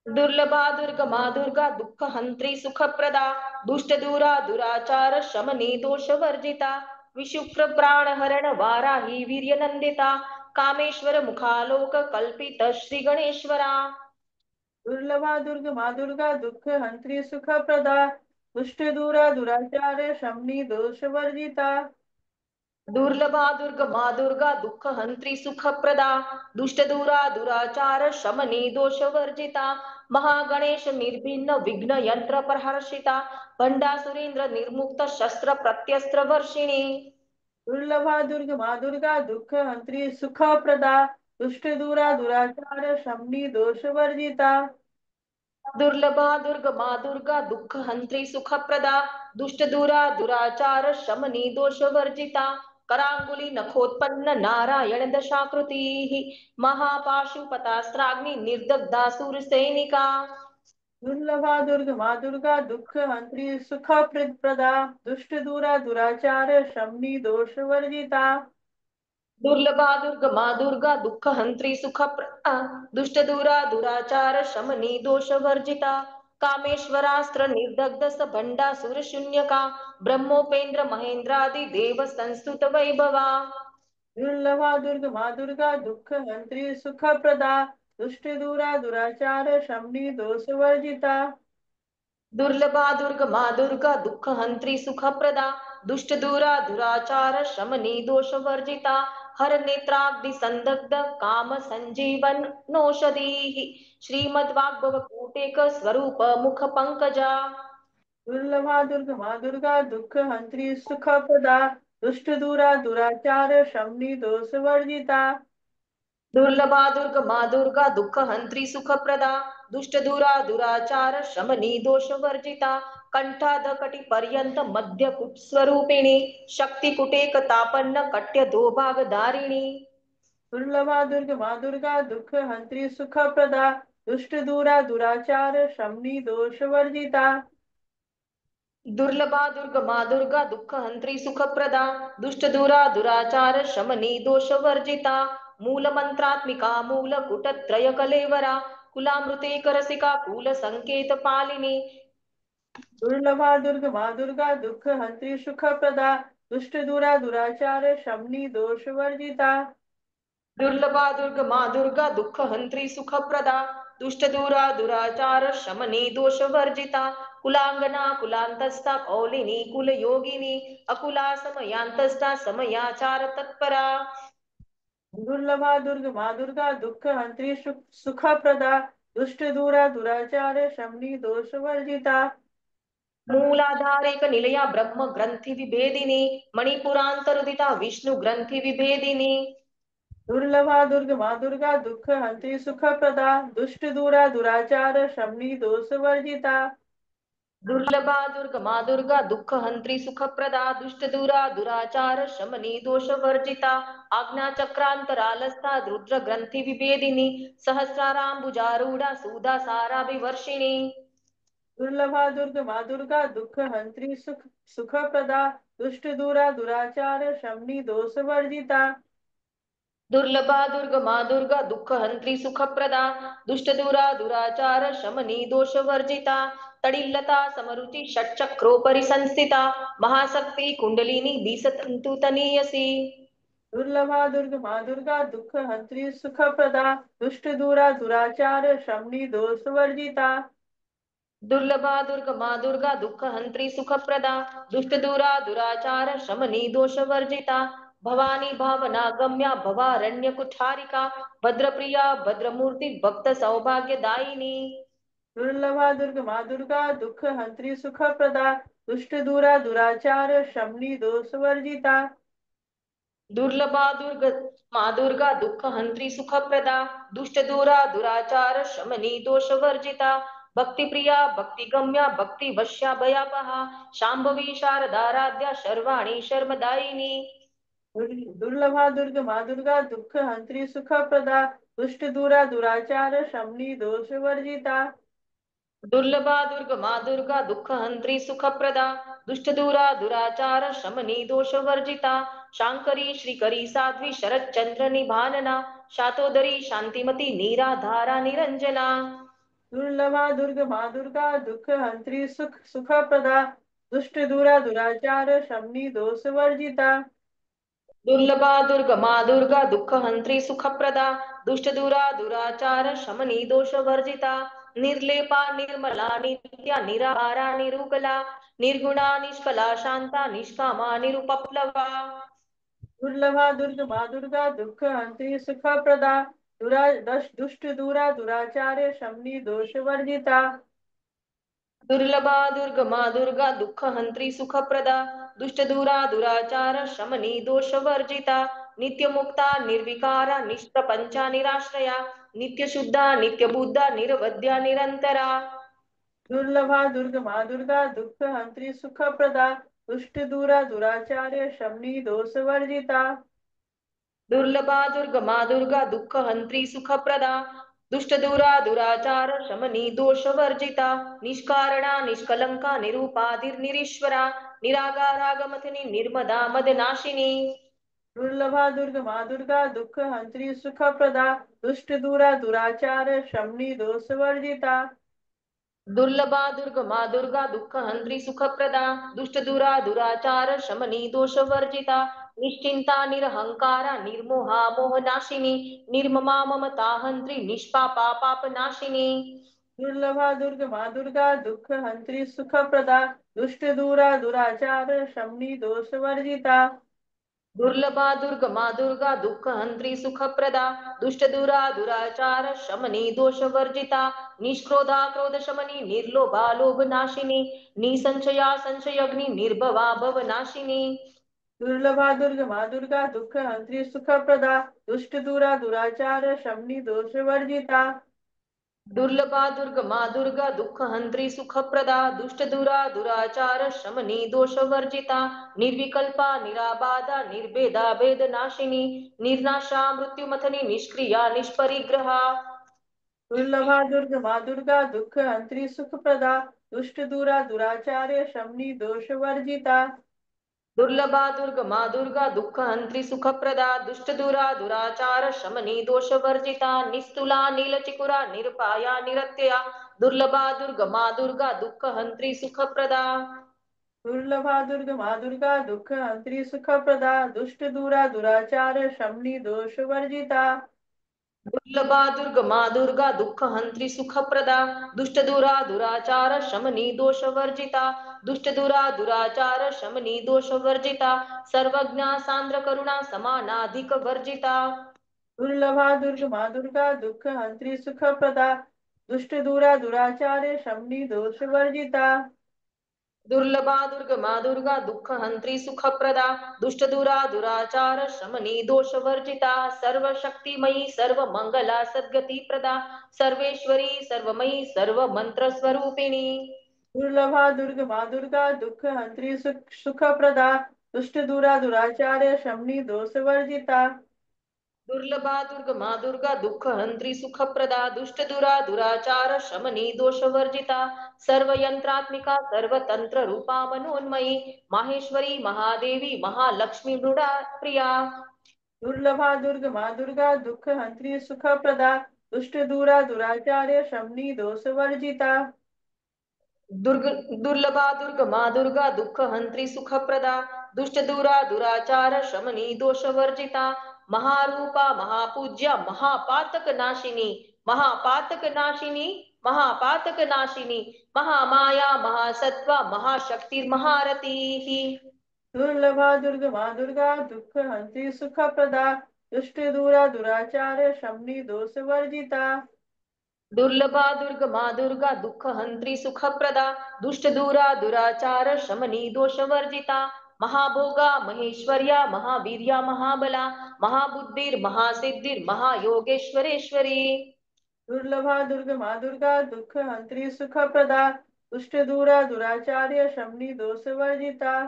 दुर्लभा दुर्गमा दुर्गा दुःख हंत्री सुखप्रदा दुष्ट दूरा दुराचार शमनी दोष वर्जिता। विशुक्र प्राण हरण वाराही वीर्य नंदिता कामेश्वर मुखालोक कल्पित श्री गणेश्वरा। दुर्लभा दुर्गमा दुर्गा दुःख हंत्री सुखप्रदा दुष्ट दूरा दुराचार शमनी दोष वर्जिता। दुर्लभा दुर्गमा दुर्गा दुःख हंत्री सुखप्रदा दुष्ट दूरा दुराचार शमनी दोष वर्जिता। महागणेश निर्भिन्न विघ्न यंत्र प्रहर्षिता भंडासुरेंद्र निर्मुक्त शस्त्र प्रत्यस्त्र वर्षिणी। दुर्लभा दुर्गमा दुर्गा दुःख हंत्री सुखप्रदा दुष्ट दूरा दुराचार शमनी दोष वर्जिता। दुर्लभा दुर्गमा दुर्गा दुःख हंत्री सुखप्रदा दुष्ट दूरा दुराचार शमनी दोष वर्जिता। करांगुली नखोत्पन्न नारायण दशाकृती महापाशुपतास्त्राग्नि निर्दग्धासुर सैनिका। दुर्लभा दुर्गमा दुर्गा दुःख हंत्री सुखप्रदा दुष्ट दूरा दुराचार शमनी दोष वर्जिता। दुर्लभा दुर्गमा दुर्गा दुःख हंत्री सुखप्रदा दुष्ट दूरा दुराचार शमनी दोष वर्जिता। कामेश्वरास्त्र निर्दग्ध भंडासुर शून्यका ब्रह्मोपेंद्र महेंद्रादि देव संस्तुत वैभवा। दुर्लभा दुर्गमा दुर्गा दुःख हंत्री सुखप्रदा दुष्ट दूरा दुराचार शमनी दोष वर्जिता। दुर्लभा दुर्गमा दुर्गा दुःख हंत्री सुखप्रदा दुष्ट दूरा दुराचार शमनी दोष वर्जिता। हर नेत्राग्नि संदग्ध काम संजीवन नौषधि श्रीमद्वाग्भव कूटेक स्वरूप मुख पंकजा। दुर्लभा दुर्गमा दुर्गा दुःख हंत्री सुखप्रदा दुष्ट दूरा दुराचार शमनी दोष वर्जिता। दुर्लभा दुर्गमा दुर्गा दुःख हंत्री सुखप्रदा दुष्ट दूरा दुराचार शमनी दोष वर्जिता। कंठाध कटी पर्यंत मध्य कुट स्वरूपिणी शक्ति कुटेक तापन्न कट्य दो भाग धारिणी। दुर्लभा दुर्गमा दुर्गा दुःख हंत्री सुखप्रदा दुष्ट दूरा दुराचार शमनी दोष वर्जिता। दुर्लभा दुर्गमा दुर्गा दुःख हंत्री सुखप्रदा दुष्ट दूरा दुराचार शमनी दोष वर्जिता। मूल मंत्रात्मिका मूल कुटत्रय कलेवरा कुलामृते रसिका कूल संकेत पालिनी। दुर्लभा दुर्गमा दुर्गा दुःख हंत्री सुखप्रदा दुष्ट दूरा दुराचार शमनी दोष वर्जिता। दुर्लभा दुर्गमा दुर्गा दुःख हंत्री सुखप्रदा दुष्ट दूरा दुराचार शमनी दोष वर्जिता कुलांगना कुलांतस्था कौलिनी कुल योगिनी अकुला समयांतस्था समयाचार तत्परा दुर्लभा दुर्गमा दुर्गा दुःख हंत्री सुखप्रदा दुष्ट दूरा दुराचार शमनी दोष वर्जिता मूलाधारेक निलया ब्रह्म ग्रंथि विभेदिनी मणिपुरांतरुदिता विष्णु ग्रंथि विभेदिनी दुर्लभा दुर्गमा दुर्गा दुःख हंत्री सुखप्रदा दुष्ट दूरा दुराचार शमनी दोष वर्जिता दुर्लभा दुर्गमा दुर्गा दुःख हंत्री सुखप्रदा दुष्ट दूरा दुराचार शमनी दोष वर्जिता आज्ञा चक्रांतरालस्था रुद्र ग्रंथि विभेदिनी सहस्रारांबुजारूढ़ा सूदा सारा विवर्षिणी दुर्लभा दुर्गमा दुर्गा दुःख हंत्री सुखप्रदा दुष्ट दूरा दुराचार शमनी दोष वर्जिता दुर्लभा दुर्गमा दुर्गा दुःख हंत्री सुखप्रदा दुष्ट दूरा दुराचार शमनी दोष वर्जिता तडिल्लता समरुचि षट्चक्रोपरि संस्थिता महाशक्ति कुंडलिनी बीसतंतु तनीयसी दुर्लभा दुर्गमा दुर्गा दुःख हंत्री सुखप्रदा दुष्ट दूरा दुराचार शमनी दोष वर्जिता दुर्लभा दुर्गमा दुर्गा दुःख हंत्री सुखप्रदा दुष्ट दूरा दुराचार शमनी दोष वर्जिता भवानी भावना गम्या भवारण्य कुठारिका भद्रप्रिया भद्रमूर्ति भक्त सौभाग्यदायिनी दुर्लभा दुर्गमा दुर्गा दुःख हंत्री सुखप्रदा दुष्ट दूरा दुराचार शमनी दोष वर्जिता दुर्लभा दुर्ग माँ दुर्गा दुःख हंत्री सुखप्रदा दुष्ट दूरा दुराचार शमनी दोष वर्जिता भक्ति प्रिया भक्ति गम्या भक्ति वश्या भयापहा शांभवी शारदाराध्या शर्वाणी शर्मदायिनी दुर्लभा दुर्गमा दुर्गा दुःख हंत्री सुखप्रदा दुष्ट दूरा दुराचार शमनी दोष वर्जिता दुर्लभा दुर्गमा दुर्गा दुःख हंत्री सुखप्रदा दुष्ट दूरा दुराचार शमनी दोष वर्जिता शांकरी श्रीकरी साध्वी शरद चंद्र निभानना शातोदरी शांतिमती नीराधारा निरंजना दुर्लभा दुर्गमा दुर्गा दुःख हंत्री सुखप्रदा दुष्ट दूरा दुराचार शमनी दोष वर्जिता दुर्लभा दुर्गमा दुर्गा दुःख हंत्री सुखप्रदा दुष्ट दूरा दुराचार शमनी दोष वर्जिता निर्लेपा निर्मला नित्या निराहारा निरुगला निर्गुणा निष्कला शांता निष्कामा निरुपप्लवा दुर्लभा दुर्गमा दुर्गा दुःख हंत्री सुखप्रदा दुष्ट दूरा दुराचार शमनी दोष वर्जिता दुर्लभा दुर्गमा दुर्गा दुःख हंत्री सुखप्रदा दुष्ट दूरा दुराचार शमनी दोष वर्जिता नित्य मुक्ता निर्विकारा निष्प्रपंचा निराश्रया नित्य शुद्धा नित्य बुद्धा निरवध्या निरंतरा दुर्लभा दुर्गमा दुर्गा दुःख हंत्री सुखप्रदा दुष्ट दूरा दुराचार शमनी दोष वर्जिता दुर्लभा दुर्गमा दुर्गा दुःख हंत्री सुखप्रदा दुष्ट दूरा दुराचार शमनी दोष वर्जिता निष्कारणा निष्कलंका निरूपाधिर्निरीश्वरा निरागारागमथिनी निर्मदा मदनाशिनी दुर्लभा दुर्गमा दुर्गा दुःख हंत्री सुखप्रदा दुष्ट दूरा दुराचार शमनी दोष वर्जिता दुर्लभा दुर्गमा दुर्गा दुःख हंत्री सुखप्रदा दुष्ट दूरा दुराचार शमनी दोष वर्जिता निश्चिंता निरहंकारा निर्मोहा मोहनाशिनी निर्ममा ममता हंत्री निष्पापा पापनाशिनी दुर्लभा दुर्गमा दुर्गा दुःख हंत्री सुखप्रदा दुष्ट दूरा दुराचार शमनी दोष वर्जिता दुर्लभा दुर्गमा दुर्गा दुःख हंत्री सुखप्रदा दुष्ट दूरा दुराचार शमनी दोष वर्जिता निष्क्रोधा क्रोध शमनी निर्लोभा लोभ नाशिनी निसंशया संशयग्नि निर्भवा भवनाशिनी दुर्लभा दुर्गमा दुर्गा दुःख हंत्री सुखप्रदा दुष्ट दूरा दुराचार शमनी दोष वर्जिता दुर्लभा दुर्गमा दुर्गा दुःख हंत्री सुखप्रदा दुष्ट दूरा दुराचार शमनी दोष वर्जिता निर्विकल्पा निराबाधा निर्भेदा भेद नाशिनी निर्नाशा मृत्युमथनी निष्क्रिया निष्परिग्रहा दुर्लभा दुर्गमा दुर्गा दुःख हंत्री सुखप्रदा दुष्ट दूरा दुराचार शमनी दोष वर्जिता दुर्लभा दुर्गमा दुर्गा दुःख हंत्री सुखप्रदा दुष्ट दूरा दुराचार शमनी दोष वर्जिता निस्तुला नीलचिकुरा निरपाया निरत्यया दुर्लभा दुर्गमा दुर्गा दुःख हंत्री सुखप्रदा दुर्लभा दुर्गमा दुर्गा दुःख हंत्री सुखप्रदा दुष्ट दूरा दुराचार शमनी दोष वर्जिता दुर्लभा दुर्गमा दुर्गा दुःख हंत्री सुखप्रदा दुष्ट दुरा दुराचार शमनी दोष वर्जिता दुष्ट दुरा दुराचार शमनी दोष वर्जिता सर्वज्ञा सांद्र करुणा समानाधिक वर्जिता दुर्लभा दुर्गमा दुर्गा दुःख हंत्री सुखप्रदा दुष्ट दूरा दुराचार्य शमनी दोष वर्जिता दुर्लभा दुर्गमा दुर्गा दुःख हंत्री सुखप्रदा दुष्ट दुरा दुराचार शमनी दोष वर्जिता सर्व शक्तिमयी सर्व मंगला सद्गती प्रदा सर्वेश्वरी सर्वमयी सर्व मंत्र स्वरूपिणी दुर्लभा दुर्गमा दुर्गा दुःख हंत्री सुखप्रदा दुष्ट दूरा दुराचार्य शमनी दोष वर्जिता दुर्लभा दुर्गमा दुर्गा दुःख हंत्री सुखप्रदा दुष्ट दुरा दुराचार शमनी दोष वर्जिता सर्व यंत्रात्मिका सर्व तंत्र रूपा मनोन्मयी माहेश्वरी महादेवी महालक्ष्मी मृडा प्रिया दुर्लभा दुर्गमा दुर्गा दुःख हंत्री सुखप्रदा दुष्ट दूरा दुराचार्य शमनी दोष वर्जिता दुर्ग दुर्लभा दुर्गमा दुर्गा दुःख हंत्री सुखप्रदा दुष्ट दूरा दुराचार शमनी दोष वर्जिता महारूपा महापूज्या महापातक नाशिनी महापातक नाशिनी महापातक नाशिनी महामाया महासत्वा महाशक्तिर्महारती दुर्लभा दुर्गमा दुर्गा दुःख हंत्री सुखप्रदा दुष्ट दूरा दुराचार्य शमनी दोष वर्जिता दुर्लभा दुर्गमा दुर्गा दुःख हंत्री सुखप्रदा दुष्ट दूरा दुराचार शमनी दोष वर्जिता महाभोगा महेश्वर्या महावीर्या महाबला महाबुद्धिर महासिद्धिर महायोगेश्वरेश्वरी दुर्लभा दुर्गमा दुर्गा दुःख हंत्री सुखप्रदा दुष्ट दूरा दुराचार्य शमनी दोष वर्जिता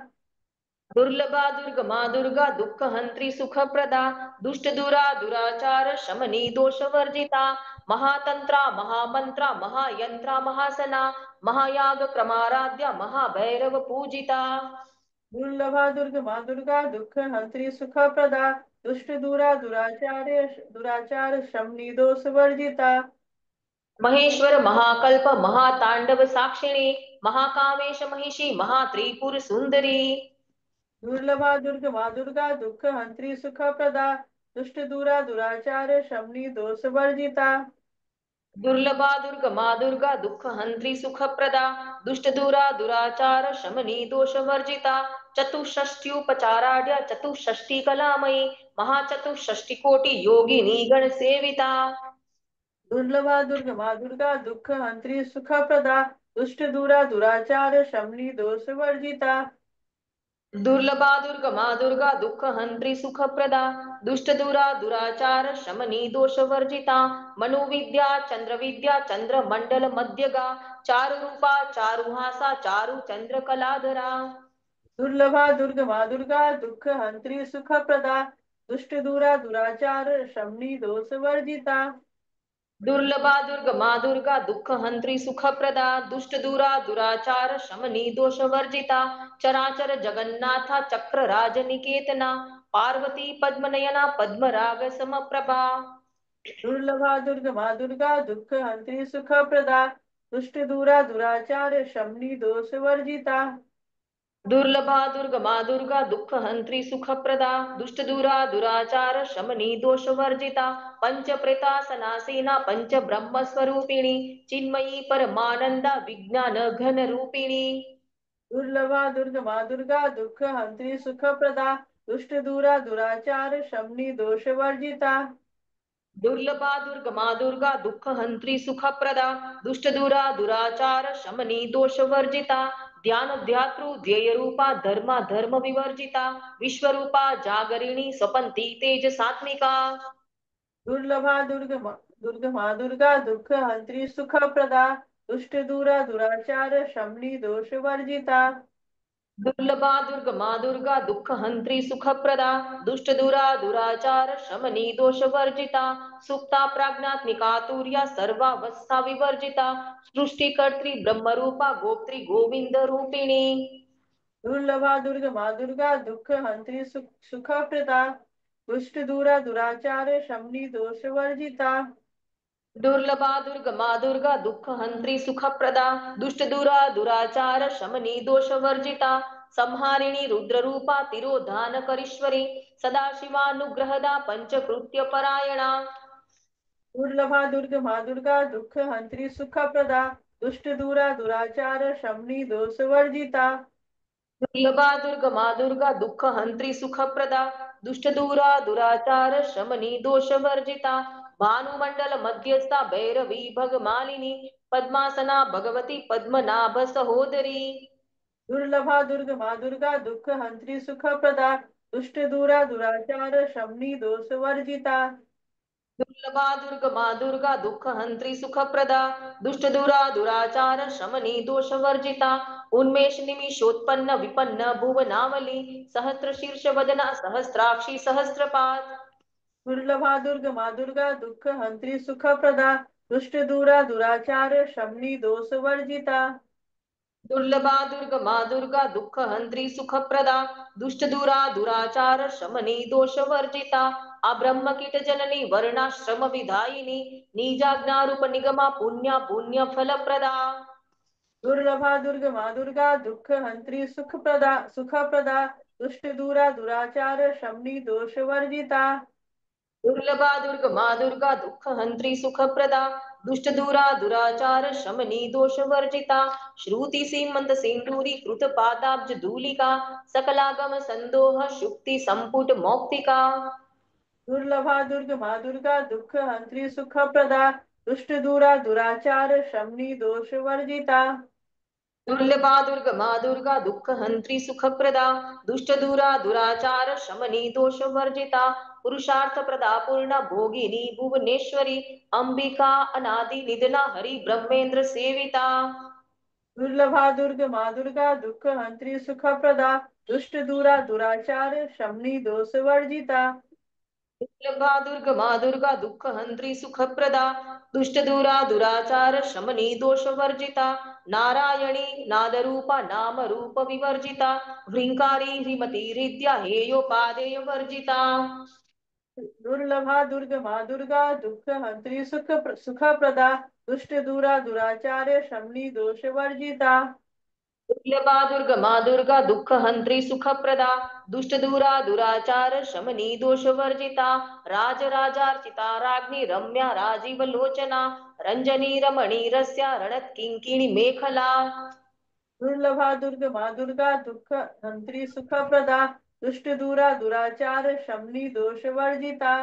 दुर्लभा दुर्गमा दुर्गा दुःख हंत्री सुखप्रदा दुष्ट दूरा दुराचार शमनी दोष वर्जिता महातंत्रा महामंत्रा महायंत्रा महासना महायाग क्रमाराध्या महाभैरव पूजिता दुर्लभा दुर्गमा दुर्गा दुःख हंत्री सुखप्रदा दुष्ट दूरा दुराचार शमनी दोष वर्जिता महेश्वर महाकल्प महातांडव साक्षिणी महाकामेश महिषी महात्रिपुर सुंदरी दुर्लभा दुर्गमा दुर्गा दुःख हंत्री सुखप्रदा दुष्ट दूरा दुराचार शमनी दोष वर्जिता दुर्लभा दुर्गमा दुर्गा दुःख हंत्री सुखप्रदा दुष्ट दूरा दुराचार शमनी दोष वर्जिता चतुष्षष्ट्युपचाराढ्य चतुष्षष्टि कलामयी महाचतुष्षष्टि कोटि योगिनी गण सेविता दुर्लभा दुर्गमा दुर्गा दुःख हंत्री सुखप्रदा दुष्ट दूरा दुराचार शमनी दोष वर्जिता दुर्लभा दुर्गमा दुर्गा दुःख हंत्री सुखप्रदा दुष्ट दूरा दुराचार शमनी दोष वर्जिता मनुविद्या चंद्रविद्या चंद्र मंडल मध्यगा चारु रूपा चारुहासा चारु चंद्र कलाधरा दुर्लभा दुर्गमा दुर्गा दुःख हंत्री सुखप्रदा दुष्ट दूरा दुराचार शमनी दोष वर्जिता दुर्लभा दुर्गमा दुर्गा दुःख हंत्री सुखप्रदा दुष्ट दूरा दुराचार शमनी दोष वर्जिता चराचर जगन्नाथा चक्र राजनिकेतना पार्वती पद्मनयना पद्मराग समप्रभा दुर्लभा दुर्गमा दुर्गा दुःख हंत्री सुखप्रदा दुष्ट दूरा दुराचार शमनी दोष वर्जिता दुर्लभा दुर्गमा दुर्गा दुःख हंत्री सुखप्रदा दुष्ट दूरा दुराचार शमनी दोष वर्जिता पंच प्रेतासनासीना पंच ब्रह्म स्वरूपिणी चिन्मयी परमानंदा विज्ञान घन रूपिणी दुर्लभा दुर्गमा दुर्गा दुःख हंत्री सुखप्रदा दुष्ट दूरा दुराचार शमनी दोष वर्जिता दुर्लभा दुर्गमा दुर्गा दुःख हंत्री सुखप्रदा दुष्ट दूरा दुराचार शमनी दोष वर्जिता ध्यान ध्यातृ ध्येय रूपा धर्मा धर्म विवर्जिता विश्वरूपा जागरिणी स्वपंती तेज सात्विका दुर्लभा दुर्गमा दुर्गा दुःख हंत्री सुखप्रदा दुष्ट दूरा दुराचार शमनी दोष वर्जिता दुर्लभा दुर्गमा दुर्गा दुःख हंत्री सुखप्रदा दुष्ट दूरा दुराचार शमनी दोष वर्जिता सुप्ता प्राज्ञात्मिका तुर्या सर्वावस्था विवर्जिता सृष्टिकर्त्री ब्रह्मरूपा गोप्त्री गोविंद रूपिणी दुर्लभा दुर्गमा दुर्गा दुःख हंत्री सुखप्रदा दुष्ट दूरा दुराचार शमनी दोष वर्जिता दुर्लभा दुर्गमा दुर्गा दुःख हंत्री सुखप्रदा दुष्ट दूरा दुराचार शमनी दोष वर्जिता संहारिणी रुद्ररूपा तिरोधान करीश्वरी सदाशिवानुग्रहदा पंचकृत्य परायणा दुर्लभा दुर्गमा दुर्गा दुःख हंत्री सुखप्रदा दुष्ट दूरा दुराचार शमनी दोष वर्जिता। दुर्लभा दुर्गमा दुर्गा दुःख हंत्री सुखप्रदा दुष्ट दूरा दुराचार शमनी दोष वर्जिता भानुमंडल मध्यस्था भैरवी भगमालिनी पद्मासना भगवती पद्मनाभ सहोदरी। दुर्लभा दुर्गमा दुर्गा दुःख हंत्री सुखप्रदा दुष्ट दूरा दुराचार शमनी दोष वर्जिता। दुर्लभा दुर्गमा दुर्गा दुःख हंत्री सुखप्रदा दुष्ट दूरा दुराचार शमनी दोष वर्जिता उन्मेष निमिषोत्पन्न विपन्न भुवनावली सहस्र शीर्ष वदना सहस्राक्षी सहस्रपाद। दुर्लभा दुर्गमा दुर्गा दुःख हंत्री सुखप्रदा दुष्ट दूरा दुराचार शमनी दोष वर्जिता। दुर्लभा दुर्गमा दुर्गा दुःख हंत्री सुखप्रदा दुष्ट दूरा दुराचार शमनी दोष वर्जिता अब्रह्म कीट जननी वर्णाश्रम विधायिनी निजाज्ञारूप निगमा पुण्य पुण्य फलप्रदा। दुर्लभा दुर्गमा दुर्गा दुःख हंत्री सुखप्रदा दुष्ट दूरा दुराचार शमनी दोष वर्जिता। दुर्लभा दुर्गमा दुर्गा दुःख हंत्री सुखप्रदा दुष्ट दूरा दुराचार शमनी दोष वर्जिता श्रुति सीमंत सिंदूरी कृत पादाब्ज धूलिका सकलागम संदोह शुक्ति संपुट मौक्तिका। दुर्लभा दुर्गमा दुर्गा दुःख हंत्री सुखप्रदा दुष्ट दूरा दुराचार शमनी दोष वर्जिता। दुर्लभा दुर्गमा दुर्गा दुःख हंत्री सुखप्रदा दुष्ट दूरा दुराचार शमनी दोष वर्जिता पुरुषार्थ प्रदा पूर्ण भोगिनी भुवनेश्वरी अंबिका अनादि निधना हरि ब्रह्मेंद्र सेविता। दुर्लभा दुर्गमा दुर्गा दुःख हंत्री सुखप्रदा दुष्ट दूरा दुराचार शमनी दोष वर्जिता। दुर्लभा दुर्गमा दुर्गा दुःख हंत्री सुखप्रदा दुष्ट दूरा दुराचार शमनी दोष वर्जिता नारायणी नादरूपा नाम रूप विवर्जिता ह्रींकारी ह्रीमती हृद्या हेयोपादेय वर्जिता। दुर्लभा दुर्गमा दुर्गा दुःख हंत्री सुखप्रदा दुष्ट दूरा दुराचार शमनी दोष वर्जिता। दुर्लभा दुर्गमा दुर्गा दुःख हंत्री सुखप्रदा दुष्ट दूरा दुराचार शमनी दोष वर्जिता राजराजार्चिता राज्ञी रम्या राजीव लोचना रंजनी रमणी रस्या रणत किंकिणी मेखला। दुर्लभा दुर्गमा दुर्गा दुःख हंत्री सुखप्रदा दुष्ट दूरा दुराचार शमनी दोष वर्जिता।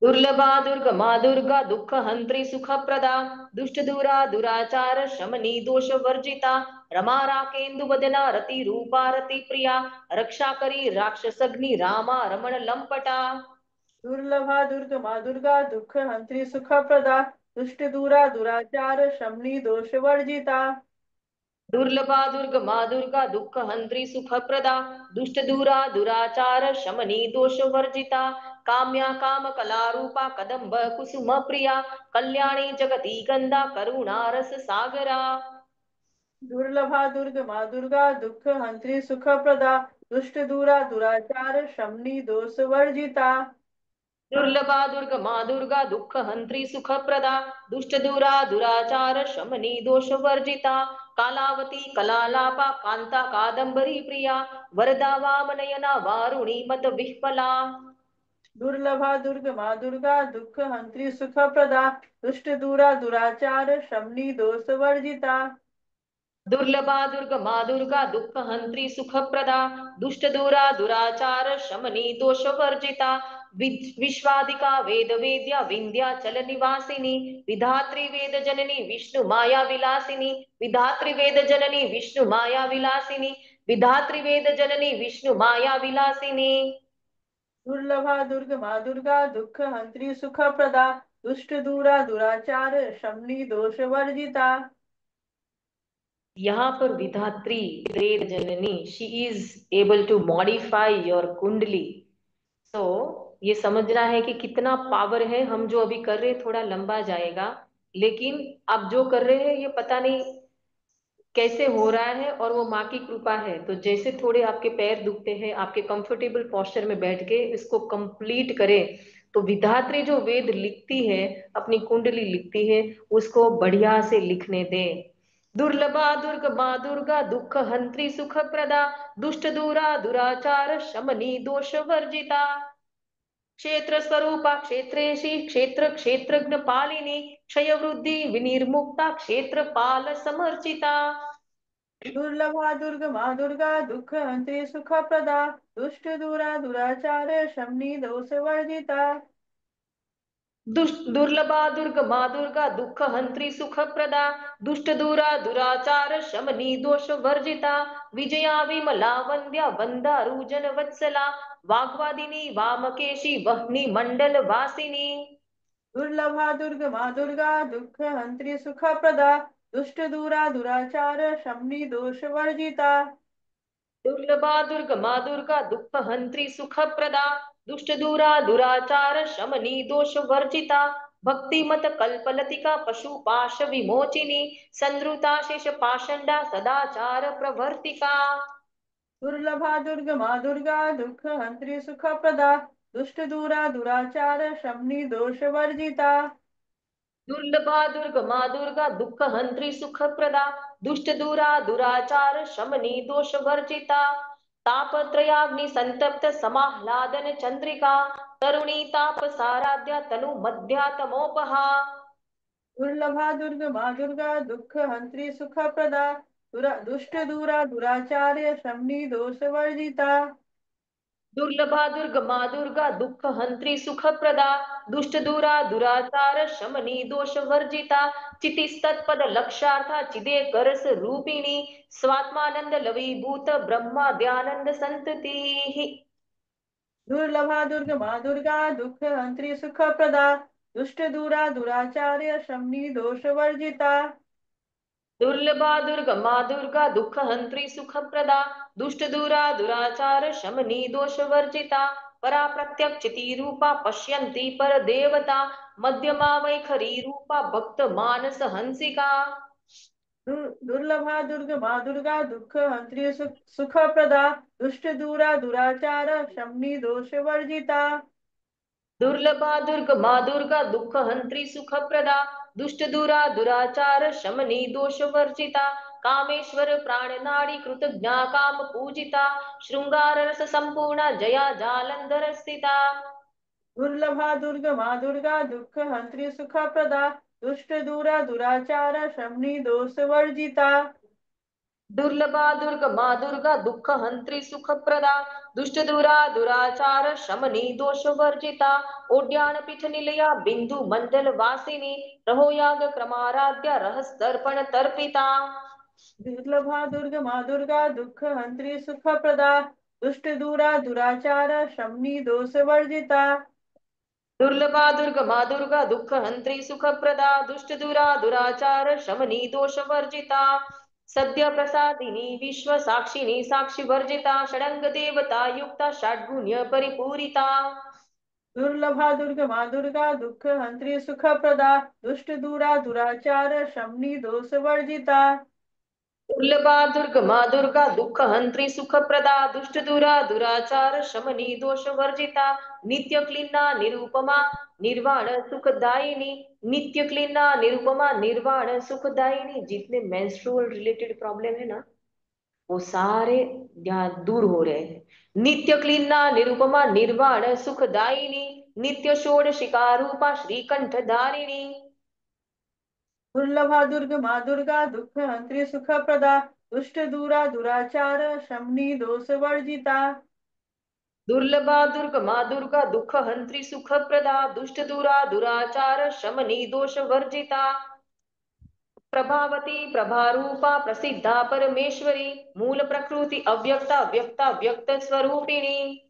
दुर्लभा दुर्गमा दुर्गा दुःख हंत्री सुखप्रदा दुष्ट दूरा दुराचार शमनी दोष वर्जिता रमा राकेन्दु वदना रति रूपा रति प्रिया रक्षा करी राक्षसग्नि रामा रमण लंपटा। दुर्लभा दुर्गमा दुर्गा दुःख हंत्री सुखप्रदा दुष्ट दूरा दुराचार शमनी दोष वर्जिता। दुर्लभा दुर्गमा दुर्गा दुःख हंत्री सुखप्रदा दुष्ट दूरा दुराचार शमनी दोष वर्जिता काम्या काम कलारूपा कदंब कुसुम प्रिया कल्याणी जगती गंधा करुणा रस सागरा। दुर्लभा दुर्गमा दुर्गा दुःख हंत्री सुखप्रदा दुष्ट दूरा दुराचार शमनी दोष वर्जिता। दुर्लभा दुर्गमा दुर्गा दुःख हंत्री सुखप्रदा दुष्ट दूरा दुराचार शमनी दोष वर्जिता कालावती कलालापा कांता कादंबरी प्रिया वरदा वामनयना वारुणी मत विह्वला। दुर्लभा दुर्गमा दुर्गा दुःख हंत्री सुखप्रदा दुष्ट दूरा दुराचार शमनी दोष वर्जिता। दुर्लभा दुर्गमा दुर्गा दुःख हंत्री सुखप्रदा दुष्ट दूरा दुराचार शमनी दोष वर्जिता विश्वादिका वेद वेद्या विंध्याचल निवासिनी विधात्री वेद जननी विष्णु माया विलासिनी विधात्री वेद जननी विष्णु माया विलासिनी विधात्री वेद जननी विष्णु माया विलासिनी। दुर्लभा दुर्गमा दुर्गा दुःख हंत्री सुखप्रदा दुष्ट दूरा दुराचार शमनी दोष वर्जिता। यहाँ पर विधात्री वेद जननी she is able to modify your kundli. तो ये समझना है कि कितना पावर है। हम जो अभी कर रहे हैं थोड़ा लंबा जाएगा, लेकिन आप जो कर रहे हैं ये पता नहीं कैसे हो रहा है और वो माँ की कृपा है। तो जैसे थोड़े आपके पैर दुखते हैं, आपके कंफर्टेबल पोस्चर में बैठ के इसको कंप्लीट करें। तो विधात्री जो वेद लिखती है, अपनी कुंडली लिखती है, उसको बढ़िया से लिखने दें। दुर्लभा दुर्गमा दुर्गा दुःख हंत्री सुख प्रदा दुष्ट दूरा दुराचार शमनी दोष वर्जिता। क्षेत्र स्वरूपा क्षेत्रेशी क्षेत्र क्षेत्रज्ञ पालिनी क्षय वृद्धि विनिर्मुक्ता क्षेत्रपाल समर्चिता। दुर्लभा दुर्गमा दुर्गा दुःख हंत्री सुखप्रदा दुष्ट दूरा दुराचार शमनी दोष वर्जिता। दुर्लभा दुर्गमा दुर्गा दुःख हंत्री सुखप्रदा दुष्ट दूरा दुराचार शमनी दोष वर्जिता। विजया विमला वंद्या वंदारुजन वत्सला वाग्वादिनी वामकेशी वह्नि मंडल वासिनी। दुर्लभा दुर्गमा दुर्गा दुःख हंत्री सुखप्रदा दुष्ट दूरा दुराचार शमनी दोष वर्जिता। दुर्लभा दुर्गमा दुर्गा दुःख हंत्री सुखप्रदा दुष्ट दूरा दुराचार शमनी दोष वर्जिता। भक्तिमत कल्पलतिका पशुपाश विमोचिनी संद्रुता शेष पाषंडा सदाचार प्रवर्तिका। दुर्लभा दुर्गमा दुर्गा दुःख हंत्री सुखप्रदा दुष्ट दूरा दुराचार शमनी दोष वर्जिता। दुर्लभा दुर्गमा दुर्गा दुःख हंत्री सुखप्रदा दुष्ट दूरा दुराचार शमनी दोष वर्जिता। तापत्रयाग्नि संतप्त समाह्लादन चंद्रिका तरुणी ताप साराध्या तनु मध्या तमोपहा। दुर्लभा दुर्गमा दुर्गा दुःख हंत्री सुखप्रदा दुष्ट दूरा दुराचार्य शमनी दोष वर्जिता। दुर्लभा दुर्गमा दुर्गा दुःख हंत्री सुखप्रदा दुष्ट दूरा दुराचार शमनी दोष वर्जिता। चितिस्तत्पद लक्षार्था चिदे करस रूपिणी स्वात्मानंद लवीभूत ब्रह्माद्यानंद संतति। दुर्लभा दुर्गमा दुर्गा दुःख हंत्री सुखप्रदा दुष्ट दूरा दुराचार्य शमनी दोष वर्जिता। दुर्लभा दुर्गमा दुर्गा दुःख हंत्री सुखप्रदा दुष्ट दूरा दुराचार शमनी दोष वर्जिता। परा प्रत्यक्षिती रूपा पश्यन्ती पर देवता मध्यमा वैखरी रूपा भक्त मानस हंसिका। दुर्लभा दुर्गमा दुर्गा दुःख हंत्री सुखप्रदा दुष्ट दूरा दुराचार शमनी दोष वर्जिता। दुर्लभा दुर्गमा दुर्गा दुःख हंत्री सुखप्रदा दुष्ट दूरा दुराचार शमनी दोष वर्जिता। कामेश्वर प्राणनाडी कृतज्ञा काम पूजिता शृंगार रस संपूर्णा जया जालंधर स्थिता। दुर्लभा दुर्गमा दुर्गा दुःख हंत्री सुखप्रदा दुष्ट दूरा दुराचार शमनी दोष वर्जिता। दुर्लभा दुर्गमा दुर्गा दुःख हंत्री सुखप्रदा दुष्ट दूरा दुराचार शमनी दोष वर्जिता। ओड्यान पीठ निलया बिंदु मंडल वासिनी रहो याग क्रमाराध्या रहस्तर्पण तर्पिता। दुर्लभा दुर्गमा दुर्गा दुःख हंत्री सुखप्रदा दुष्ट दूरा दुराचार शमनी दोष वर्जिता। दुर्लभा दुर्गमा दुर्गा दुःख हंत्री सुखप्रदा दुष्ट दूरा दुराचार शमनी दोष वर्जिता। सद्य प्रसादिनी विश्व साक्षिणी साक्षी वर्जिता षडंग देवता युक्ता षड्गुण्य परिपूरिता। दुर्लभा दुर्गमा दुर्गा दुःख हंत्री सुखप्रदा दुष्ट दूरा दुराचार शमनी दोष वर्जिता। दुर्लभा दुर्गमा दुर्गा दुःख हंत्री सुखप्रदा दुष्ट दूरा दुराचार शमनी दोष वर्जिता। नित्य क्लीना निरुपमा निर्वाण सुखदायिनी नित्य क्लीना निरुपमा निर्वाण सुखदायिनी। जितने मेंस्ट्रुअल रिलेटेड प्रॉब्लम है ना वो सारे यहाँ दूर हो रहे हैं। नित्य क्लीना निरुपमा निर्वाण सुखदायिनी नित्य षोडशिका रूपा श्रीकंठ धारिणी। दुर्लभा दुर्गमा दुर्गा दुःख हंत्री सुखप्रदा दुष्ट दूरा दुराचार शमनी दोष वर्जिता। दुर्लभा दुर्गमा दुर्गा दुःख हंत्री सुखप्रदा दुष्ट दूरा दुराचार शमनी दोष वर्जिता। प्रभावती प्रभारूपा प्रसिद्धा परमेश्वरी मूल प्रकृति अव्यक्ता व्यक्ता व्यक्त स्वरूपिणी।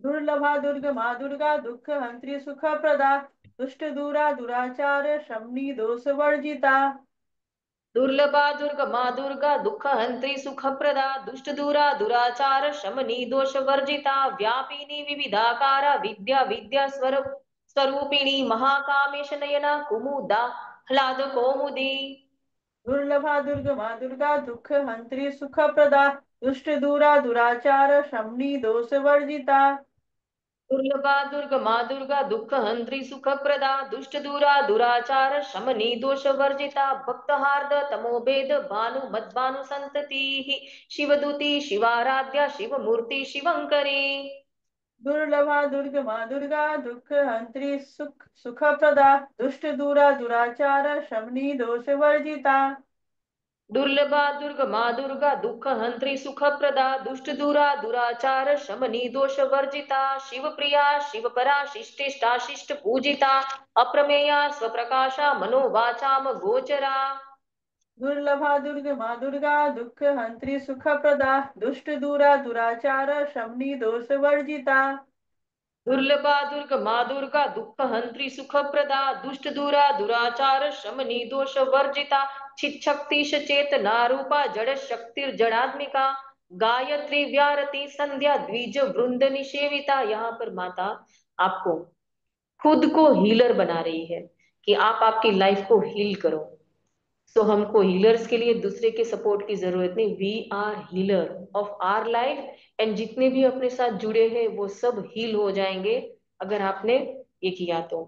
दुर्लभा दुर्गमा दुर्गा दुःख हंत्री सुखप्रदा दुष्ट दूरा दुराचार शमनी दोष वर्जिता। दुर्लभा दुर्गमा दुर्गा दुःख हंत्री सुखप्रदा दुष्ट दूरा दुराचार शमनी दोष वर्जिता। व्यापिनी विविधाकारा विद्या विद्या स्वरूपिणी महाकामेश नयना कुमुदा ह्लाद कौमुदी। दुर्लभा दुर्गमा दुर्गा दुःख हंत्री सुखप्रदा दुष्ट दूरा दुराचार शमनी दोष वर्जिता। दुर्लभा दुर्गमा दुर्गा दुःख हंत्री सुखप्रदा दुष्ट दूरा दुराचार शमनी दोष वर्जिता। भक्तहार्द तमोभेद भानु मद्भानु संतति शिवदूती शिवाराध्या शिवमूर्ति शिवंकरी। दुर्लभा दुर्गमा दुर्गा दुःख हंत्री सुखप्रदा दुष्ट दूरा दुराचार शमनी दोष वर्जिता। दुर्लभा दुर्गमा दुर्गा दुःख हंत्री सुखप्रदा दुष्ट दूरा दुराचार शमनी दोष वर्जिता शिव प्रिया शिव परा शिष्टिष्टा शिष्ट पूजिता अप्रमेया स्वप्रकाशा मनोवाचाम गोचरा। दुर्लभा दुर्गमा दुर्गा दुःख हंत्री सुखप्रदा दुष्ट दूरा दुराचार शमनी दोष वर्जिता। दुर्लभा दुर्गमा दुर्गा दुःख हंत्री सुखप्रदा दुष्ट दूरा दुराचार शमनी दोष वर्जिता चिच्छक्तिश चेतना रूपा जड़ शक्तिर्जड़ात्मिका गायत्री व्यारती संध्या द्विज वृंद निषेविता। यहाँ पर माता आपको खुद को हीलर बना रही है कि आप आपकी लाइफ को हील करो। सो हमको हीलर्स के लिए दूसरे के सपोर्ट की जरूरत नहीं, we are healer of our life. And जितने भी अपने साथ जुड़े हैं वो सब हील हो जाएंगे अगर आपने ये किया तो।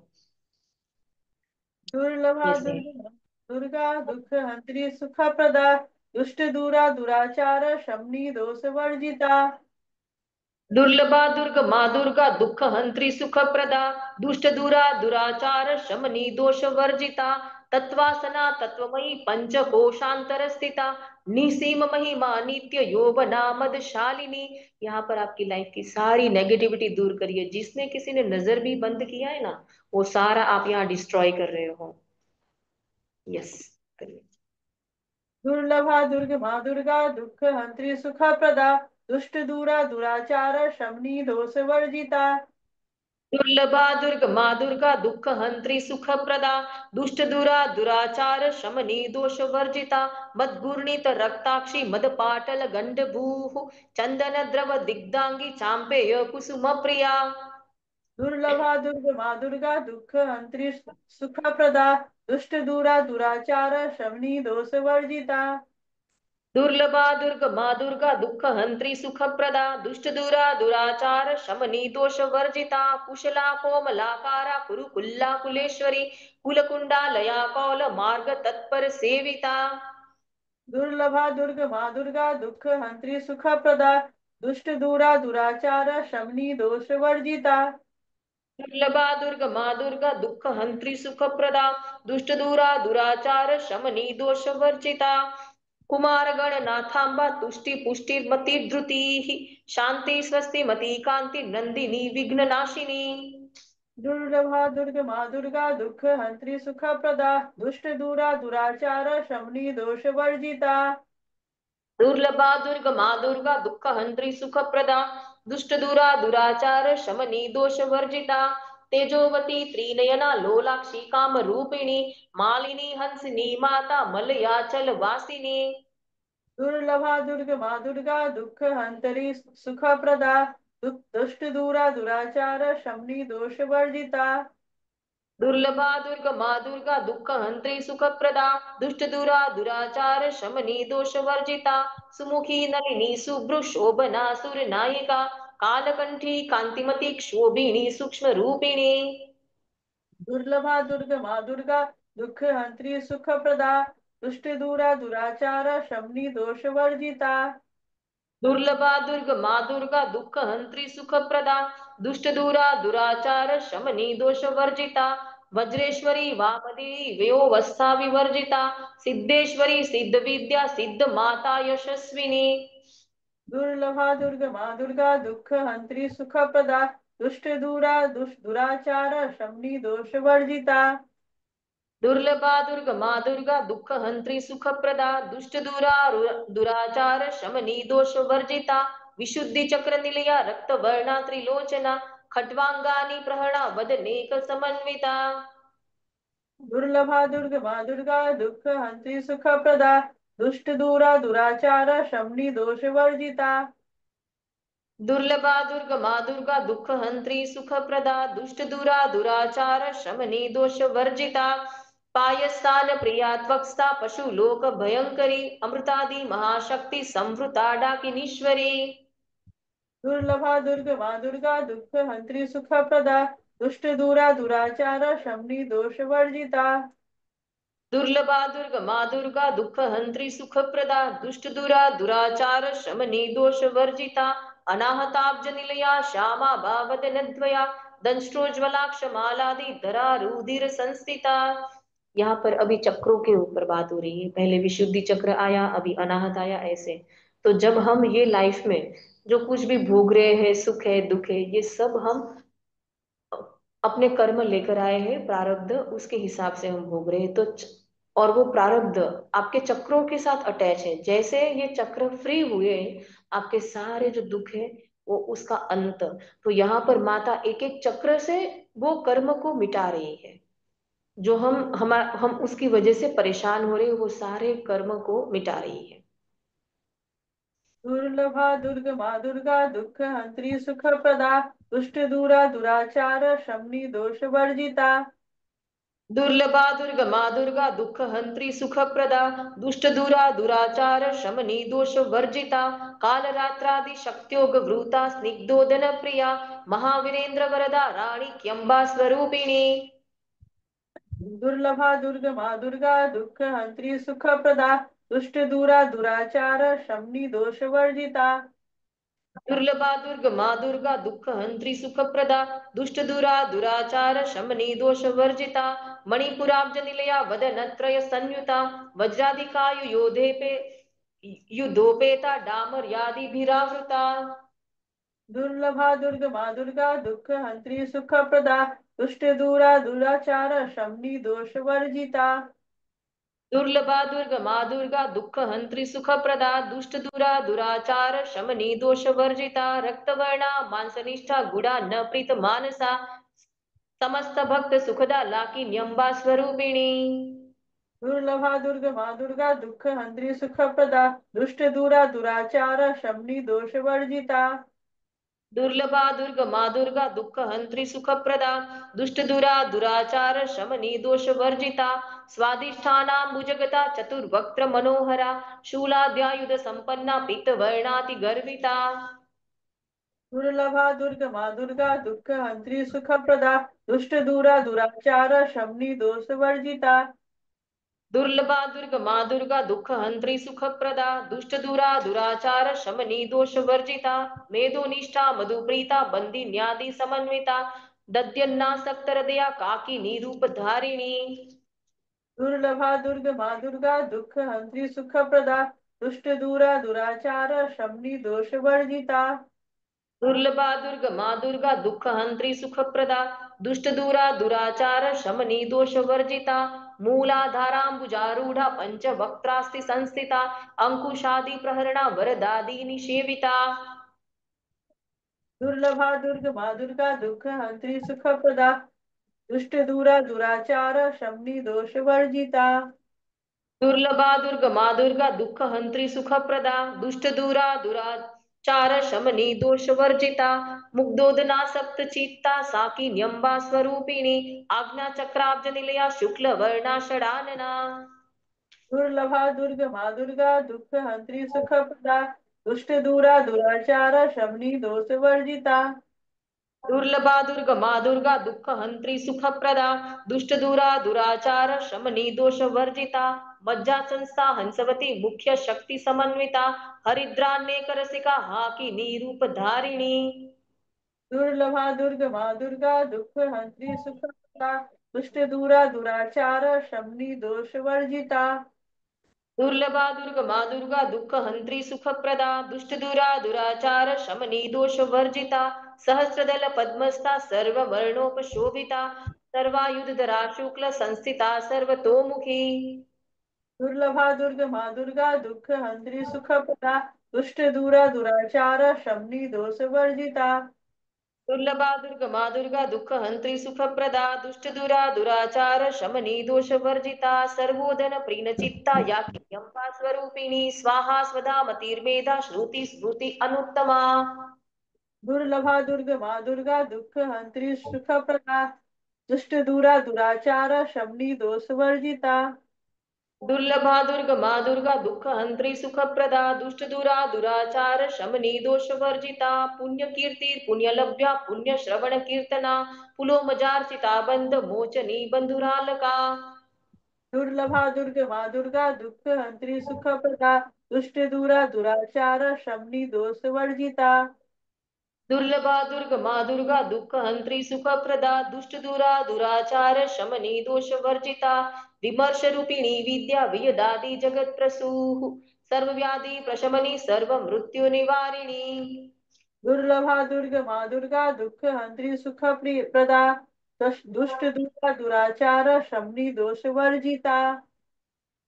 दुर्लभा जैसे दुर्गा दुर्गा दुःख हंत्री सुखप्रदा दुष्ट दूरा दुराचार शमनी दोष वर्जिता। दुर्लभा दुर्ग माँ दुर्गा दुःख हंत्री सुख प्रदा दुष्ट दूरा दुराचार शमनी दोष वर्जिता तत्वासना तत्वमयी पंच कोशांतर स्थिता निसीम महिमा नित्य यौवना मदशालिनी। यहाँ पर आपकी लाइफ की सारी नेगेटिविटी दूर करिए, जिसने किसी ने नजर भी बंद किया है ना वो सारा आप यहाँ डिस्ट्रॉय कर रहे हो। यस करिए। दुर्लभा दुर्गमा दुर्गा दुःख हंत्री सुखप्रदा दुष्ट दूरा दुराचार शमनी दोष वर्जिता। दुर्लभा दुर्ग माँ दुर्गा दुःख हंत्री सुख प्रदा दुष्ट दूरा दुराचार शमनी दोष वर्जिता मद्गुर्णित रक्ताक्षी मद पाटल गंड भूः चंदन द्रव दिग्दांगी चांपेय कुसुम प्रिया। दुर्लभा दुर्गमा दुर्गा दुःख हंत्री सुखप्रदा दुष्ट दूरा दुराचार शमनी दोष वर्जिता। दुर्लभा दुर्ग माँ दुर्गा दुःख हंत्री सुख प्रदा दुष्ट दूरा दुराचार शमनी दोष वर्जिता कुशला कोमलाकारा कुरुकुल्ला कुलेश्वरी कुलकुंडालया कौल मार्ग तत्पर सेविता। दुर्लभा दुर्गमा दुर्गा दुःख हंत्री सुखप्रदा दुष्ट दूरा दुराचार शमनी दोष वर्जिता। दुर्लभा दुर्ग माँ दुर्गा दुःख हंत्री सुख प्रदा दुष्ट दूरा दुराचार शमनी दोष वर्जिता कुमार गण नाथांबा तुष्टि पुष्टि मति द्रुति शांति स्वस्ति मति कांति नंदिनी विघ्न नाशिनी। दुर्लभा दुर्गमा दुर्गा दुःख हंत्री सुखप्रदा दुष्ट दूरा दुराचार शमनी दोष वर्जिता। दुर्लभा दुर्ग माँ दुर्गा दुःख हंत्री सुख प्रदा दुष्ट दूरा दुराचार शमनी दोष वर्जिता तेजोवती त्रिनयना लोलाक्षी काम रूपिणी मालिनी हंसिनी माता मलयाचल वासिनी। दुर्लभा दुर्गमा दुर्गा दुःख हंतरी सुखप्रदा दुष्ट दूरा दुराचार शमनी दोष वर्जिता। दुर्लभा दुर्ग माँ दुर्गा दुःख हंत्री सुख प्रदा दुष्ट दूरा दुराचार शमनी दोष वर्जिता सुमुखी नलिनी शुभ्रु शोभना सुर नायिका कालकंठी कांतिमती क्षोभिनी सूक्ष्म रूपिणी। दुर्लभा दुर्गमा दुर्गा दुःख हंत्री सुखप्रदा दुष्ट दूरा दुराचार शमनी दोष वर्जिता। दुर्लभा दुर्ग माँ दुर्गा दुःख हंत्री सुख प्रदा दुष्ट दूरा दुराचार शमनी दोष वर्जिता वज्रेश्वरी वामदेवी व्योवस्था विवर्जिता सिद्धेश्वरी सिद्ध विद्या सिद्ध माता यशस्विनी। दुर्लभा दुर्गमा दुर्गा दुःख हंत्री सुखप्रदा दुष्ट दूरा दुराचार शमनी दोष वर्जिता। दुर्लभा दुर्ग माँ दुर्गा दुःख हंत्री सुख प्रदा दुष्ट दूरा दुराचार शमनी दोष वर्जिता विशुद्धि चक्र निलया रक्त वर्णा त्रिलोचना खट्वांगानी प्रहणा वदनेक समन्विता। दुर्लभा दुर्गमा दुर्गा दुःख हंत्री सुखप्रदा दुष्ट दूरा दुराचार शमनी दोष वर्जिता। दुर्लभा दुर्ग माँ दुर्गा दुःख हंत्री सुख प्रदा दुष्ट दूरा दुराचार शमनी दोष वर्जिता पायस्तान प्रिया त्वक्स्ता पशु लोक भयंकरी अमृतादि महाशक्ति संवृता डाकिनीश्वरी। दुर्लभा दुर्गमा दुर्गा दुःख हंत्री सुखप्रदा दुष्ट दूरा दुराचार शमनी दोष वर्जिता। दुर्लभा दुर्ग माँ दुर्गा दुःख हंत्री सुख प्रदा दुष्ट दूरा दुराचार शमनी दोष वर्जिता अनाहताब्ज निलया श्यामा भावदनद्वया दंष्ट्रोज्ज्वलाक्षमालादि धरा रुधिर संस्थिता। यहाँ पर अभी चक्रों के ऊपर बात हो रही है, पहले विशुद्धि चक्र आया, अभी अनाहत आया, ऐसे। तो जब हम ये लाइफ में जो कुछ भी भोग रहे हैं, सुख है दुख है, ये सब हम अपने कर्म लेकर आए हैं, प्रारब्ध उसके हिसाब से हम भोग रहे हैं। और वो प्रारब्ध आपके चक्रों के साथ अटैच है। जैसे ये चक्र फ्री हुए, आपके सारे जो दुख है वो उसका अंत। तो यहाँ पर माता एक एक चक्र से वो कर्म को मिटा रही है, जो हम उसकी वजह से परेशान हो रहे हैं, वो सारे कर्म को मिटा रही है। दुर्लभा दुर्गमा दुर्गा दुःख हंत्री सुख प्रदा दुष्ट दूरा दुराचार शमनी दोष वर्जिता। दुर्लभा दुर्गमा दुर्गा दुख हंत्री सुख प्रदा दुष्ट दूरा दुराचार शमनी दोष वर्जिता काल रात्रादि शक्त्योग वृता स्निग्धोदन प्रिया महावीरेंद्र वरदा राणी क्यंबा स्वरूपिणी। दुर्लभा दुर्गमा दुर्गा दुःख हंत्री सुख प्रदा दुष्ट दूरा दुराचार शमनी दोष वर्जिता। दुर्लभा दुर्गमा दुर्गा दुख हंत्री सुख प्रदा दुष्ट दूरा दुराचार शमनी दोष वर्जिता मणिपुराब्ज निलया वदनत्रय संयुता युद्धोपेता डामर्यादिभिरावृता। दुर्लभा दुर्गमा दुर्गा दुःख हंत्री सुख प्रदा दुष्ट दूरा दुराचार शमनी दोष वर्जिता। दुर्लभा दुर्गमा दुर्गा दुख हंत्री सुख प्रदा दुष्ट दूरा दुराचार शमनी दोष वर्जिता रक्तवर्णा मांसनिष्ठा गुड़ा न प्रीत मानसा समस्त भक्त सुखदा लाकी न्यंबा स्वरूपिणी। दुर्लभा दुर्गमा दुर्गा दुःख हंत्री सुख प्रदा दुष्ट दूरा दुराचार शमनी दोष वर्जिता। दुर्लभा दुर्गमा दुर्गा दुख हंत्री सुख प्रदा दुष्ट दूरा दुराचार शमनी दोष वर्जिता स्वादिष्ठानां भुजगता चतुर्वक्त्र मनोहरा शूलाद्यायुध संपन्ना पीतवर्णाति गर्विता। दुर्लभा दुर्गमा दुर्गा दुःख हंत्री सुख प्रदा दुष्ट दूरा दुराचार शमनी दोष वर्जिता। दुर्लभा दुर्गमा दुर्गा दुख हंत्री सुख प्रदा दुष्ट दूरा दुराचार शमनी दोष वर्जिता मेधोनिष्ठा मधुप्रीता बंदी न्यादि समन्विता दद्यन्नासक्त हृदया काकी निरूप धारिणी। दुर्लभा दुर्गमा दुर्गा दुःख हंत्री सुख प्रदा दुष्ट दूरा दुराचार शमनी दोष वर्जिता। दुर्लभा दुर्गमा दुर्गा दुख हंत्री सुख प्रदा दुष्ट दूरा दुराचार शमनी दोष वर्जिता मूलाधारांबुजारूढ़ा पंच वक्त्रास्ति संस्थिता अंकुशादि प्रहरणा वरदादि निषेविता। दुर्लभा दुर्गमा दुर्गा दुःख हंत्री सुख प्रदा दुष्ट दूरा दुराचार शमनी दोष वर्जिता। दुर्लभा दुर्गमा दुर्गा दुख हंत्री सुख प्रदा दुष्ट दूरा दुराचार शमनी दोष वर्जिता मुग्धोदना सप्त चित्ता साकी न्यंबा स्वरूपिणी आज्ञा चक्राब्ज निलया शुक्ल वर्णा षडानना। दुर्लभा दुर्गमा दुर्गा दुःख हंत्री सुख प्रदा दुष्ट दूरा दुराचार शमनी दोष वर्जिता। दुर्लभा दुर्गमा दुर्गा दुख हंत्री सुख प्रदा दुष्ट दूरा दुराचार शमनी दोष वर्जिता मज्जा संस्था हंसवती मुख्य शक्ति समन्विता हरिद्रान्य रसिका हाकी निरूप धारिणी। दुर्लभा दुर्गमा दुर्गा दुःख हंत्री सुख प्रदा दुष्ट दूरा दुराचार शमनी दोष वर्जिता। दुर्लभा दुर्गमा दुर्गा दुख हंत्री सुख प्रदा दुष्ट दूरा दुराचार शमनी दोष वर्जिता सहस्रदल पद्मस्था सर्व वर्णोपशोभिता सर्वायुध धरा शुक्ल संस्थिता सर्वतोमुखी। दुर्लभा दुर्गमा दुर्गा दुःख हंत्री सुख प्रदा दुष्ट दूरा दुराचार शमनी दोष वर्जिता। दुर्लभा दुर्गमा दुर्गा दुख हंत्री सुख प्रदा दुष्ट दूरा दुराचार शमनी दोष वर्जिता सर्वोधन प्रीन चित्ता या यंपा स्वरूपिणी स्वाहा स्वधा मतिर्मेधा श्रुति स्मृति अनुत्तमा। दुर्लभा दुर्गमा दुर्गा दुःख हंत्री सुख प्रदा दुष्ट दूरा दुराचार शमनी दोष वर्जिता। दुर्लभा दुर्गमा दुर्गा दुख हंत्री सुख प्रदा दुष्ट दूरा दुराचार शमनी दोष वर्जिता पुण्य कीर्ति पुण्य लभ्या पुण्य श्रवण कीर्तना पुलोमजार्चिता बंध मोचनी बंधुरालका। दुर्लभा दुर्गमा दुर्गा दुःख हंत्री सुख प्रदा दुष्ट दूरा दुराचार शमनी दोष वर्जिता। दुर्लभा दुर्गमा दुर्गा दुःख हंत्री सुखप्रदा दुष्ट दूरा दुराचार शमनी दोष वर्जिता विमर्श रूपिणी विद्या वियदादि जगत प्रसूः सर्व व्याधि प्रशमनी सर्व मृत्यु निवारिणी। दुर्लभा दुर्गमा दुर्गा दुःख हंत्री सुख प्रदा दुष्ट दूरा दुराचार शमनी दोष वर्जिता।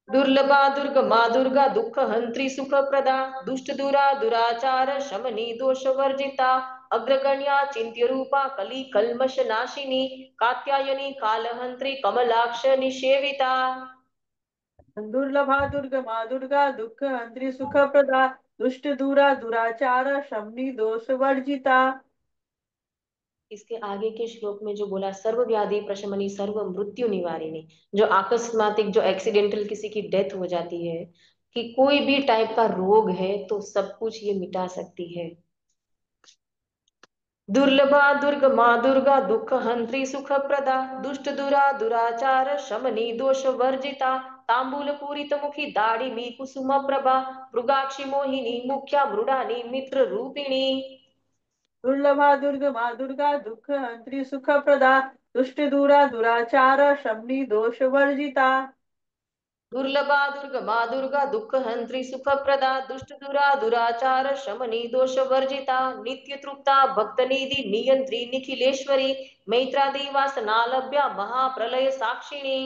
दुर्लभा दुर्गमा दुर्गा दुःख हंत्री सुखप्रदा दुष्ट दूरा दुराचार शमनी दोष वर्जिता अग्रगण्या चिंत्य रूपा कली कल्मष नाशिनी कात्यायनी कालहंत्री कमलाक्ष निषेविता। दुर्लभा दुर्गमा दुर्गा दुःख हंत्री सुख प्रदा दुष्ट दूरा दुराचार शमनी दोष वर्जिता। इसके आगे के श्लोक में जो बोला सर्व व्याधि प्रशमनी सर्व मृत्यु निवारिणी, जो अकस्मातिक जो एक्सीडेंटल किसी की डेथ हो जाती है कि कोई भी टाइप का रोग है तो सब कुछ ये मिटा सकती है। दुर्लभा दुर्गमा दुर्गा दुःख हंत्री सुख प्रदा दुष्ट दुरा दुराचार शमनी दोष वर्जिता तांबूल पूरित मुखी दाड़िमी कुसुम प्रभा मृगाक्षी मोहिनी मुख्या मृडानी मित्र रूपिणी। दुर्लभा दुर्गमा दुर्गा दुःख हंत्री सुख प्रदा दुष्ट दूरा दुराचार शमनी दोष वर्जिता। दुर्लभा दुर्गमा दुर्गा दुःख हंत्री सुख प्रदा दुष्ट दुरा दुराचार शमनी दोष वर्जिता नित्य तृप्ता भक्त निधि नियंत्री निखिलेश्वरी मैत्रादी वासनालभ्या महाप्रलय साक्षिणी।